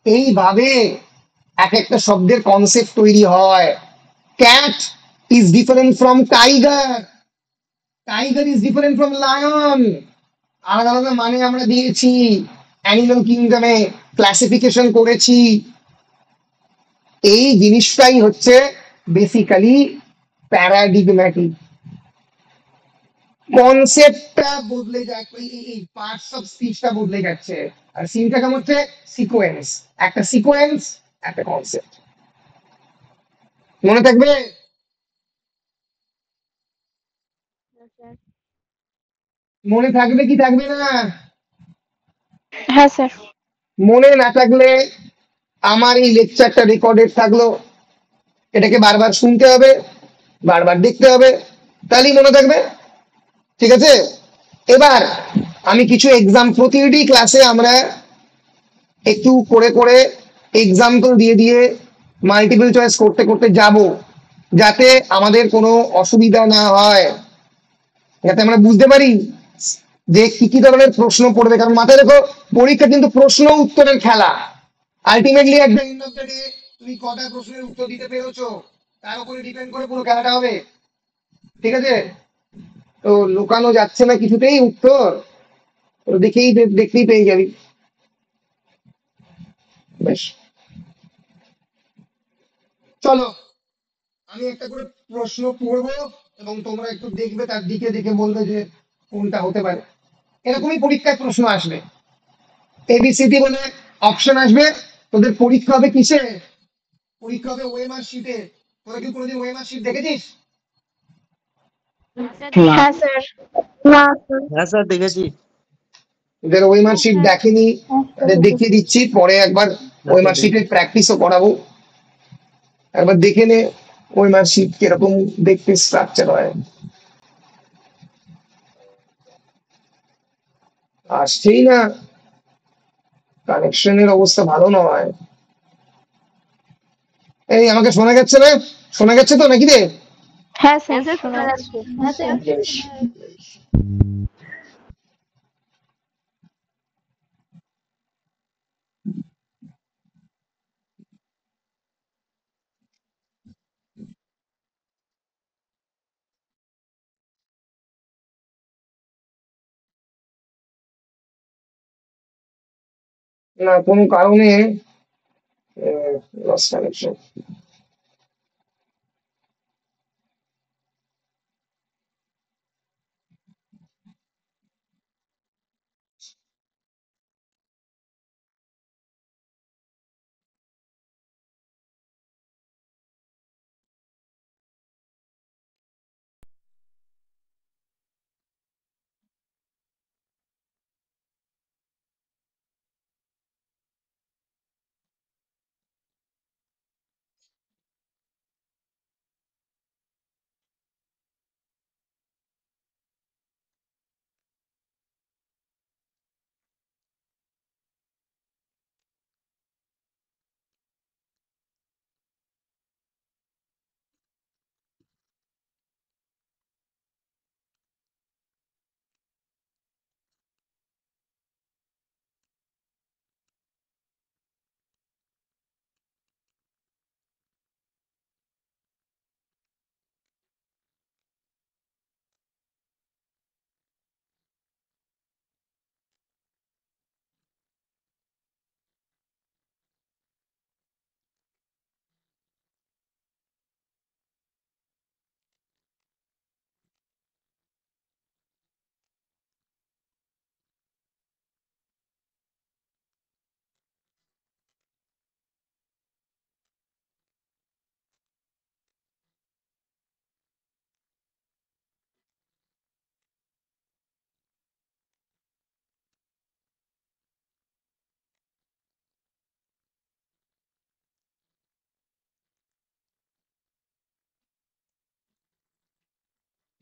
এইভাবে এক একটা শব্দের কনসেপ্ট তৈরি হয়। Cat is different from tiger, tiger is different from lion. আলাদা আলাদা মানে আমরা দিয়েছি, অ্যানিমাল কিংডমে ক্লাসিফিকেশন করেছি। এই জিনিসটাই হচ্ছে বেসিক্যালি প্যারাডিগম্যাটিক। কনসেপ্টটা বদলে যায়, এই পার্টস অফ স্পিচটা বদলে যাচ্ছে। আর সিনটা কেমন হচ্ছে? সিকোয়েন্স, একটা সিকোয়েন্স, একটা কনসেপ্ট। মনে থাকবে? মনে থাকবে কি থাকবে না? হ্যাঁ স্যার। মনে না থাকলে আমার এই লেকচারটা রেকর্ডেড থাকলো, এটাকে বারবার শুনতে হবে, বারবার দেখতে হবে, তাহলেই মনে থাকবে। ঠিক আছে? এবার আমি কিছু এক্সাম, প্রতিটি ক্লাসে আমরা একটু করে করে এক্সাম্পল দিয়ে দিয়ে মাল্টিপল চয়েস করতে করতে যাব, যাতে আমাদের কোনো অসুবিধা না হয়, যাতে আমরা বুঝতে পারি যে কি কি ধরনের প্রশ্ন পড়বে। কারণ মাথায় রেখো, পরীক্ষা কিন্তু প্রশ্ন উত্তরের খেলা। Ultimately at the end of the day তুমি কটা প্রশ্নের উত্তর দিতে পেরেছো তার উপরে ডিপেন্ড করে পুরো খেলাটা হবে। ঠিক আছে? তো লুকানো যাচ্ছে না কিছুতেই উত্তর, তো দেখতেই পেয়ে যাবি। বেশ, চলো আমি একটা করে প্রশ্ন পড়বো এবং তোমরা একটু দেখবে, তার দিকে দেখে বলবে যে কোনটা হতে পারে। এরকমই পরীক্ষায় প্রশ্ন আসবে, এবিসিডি বলে অপশন আসবে। তোদের পরীক্ষা হবে কিসে? পরীক্ষা হবে ওএমআর শিটে। তোরা কি কোনোদিন ওএমআর শিট দেখেছিস? হ্যাঁ স্যার। না স্যার। হ্যাঁ স্যার দেখেছি। যারা ওএমআর শিট দেখেনি তাদের দেখিয়ে দিচ্ছি, পরে একবার ওএমআর শিটের প্র্যাকটিসও করাবো। একবার দেখে নে ওএমআর শিট কিরকম দেখতে স্ট্রাকচার হয়। আসছেই না, কানেকশনের অবস্থা ভালো নয়। এই আমাকে শোনা যাচ্ছে না? শোনা যাচ্ছে তো নাকি রে? হ্যাঁ স্যার শোনা যাচ্ছে। হ্যাঁ স্যার। বেশ। না কোনো কারণে লস কানেকশন।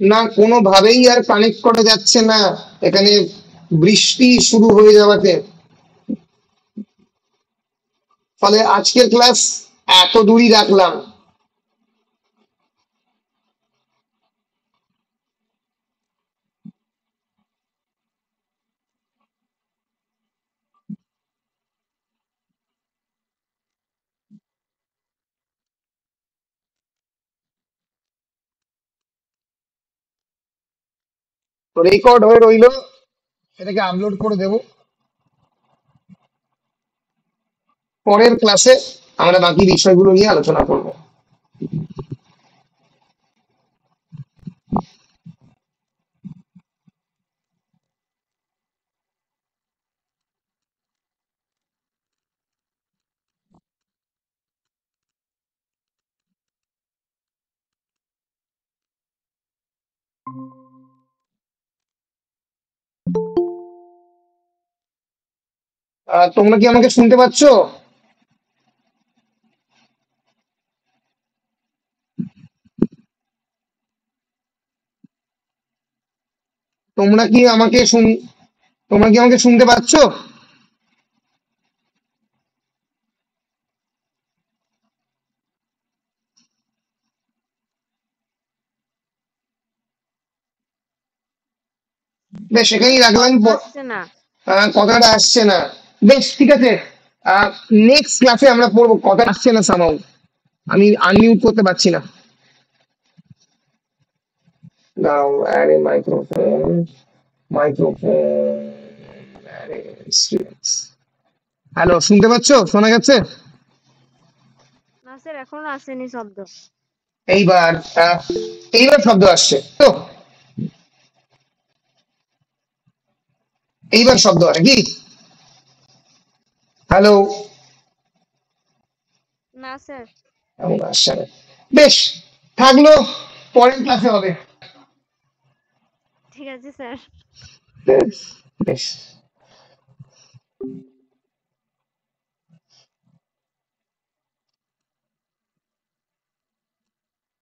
না, কোনোভাবেই আর কানেক্ট করা যাচ্ছে না এখানে, বৃষ্টি শুরু হয়ে যাওয়াতে। ফলে আজকের ক্লাস এত দূরই রাখলাম। তো রেকর্ড হয়ে রইলো, এটাকে আপলোড করে দেব। পরের ক্লাসে আমরা বাকি বিষয়গুলো নিয়ে আলোচনা করব। তোমরা কি আমাকে শুনতে পাচ্ছো? তোমরা কি আমাকে শুন তোমরা কি আমাকে শুনতে পাচ্ছো? বেশ, এখানেই রাখলাম। আসছে না। কথাটা আসছে না। বেশ, ঠিক আছে। নেক্সট ক্লাসে আমরা পড়বো। কথা আসছে না সামাও, আমি আনমিউট করতে পারছি না। Now add a microphone, microphone, hello, শুনতে পাচ্ছো? শোনা যাচ্ছে? না স্যার, এখনো আসেনি শব্দ। এইবার এইবার শব্দ আসছে তো? এইবার শব্দ আসে কি? হ্যালো? না স্যার। এমন আসছে না। বেশ, থাকলো, পরের ক্লাসে হবে। ঠিক আছে স্যার। বেশ বেশ।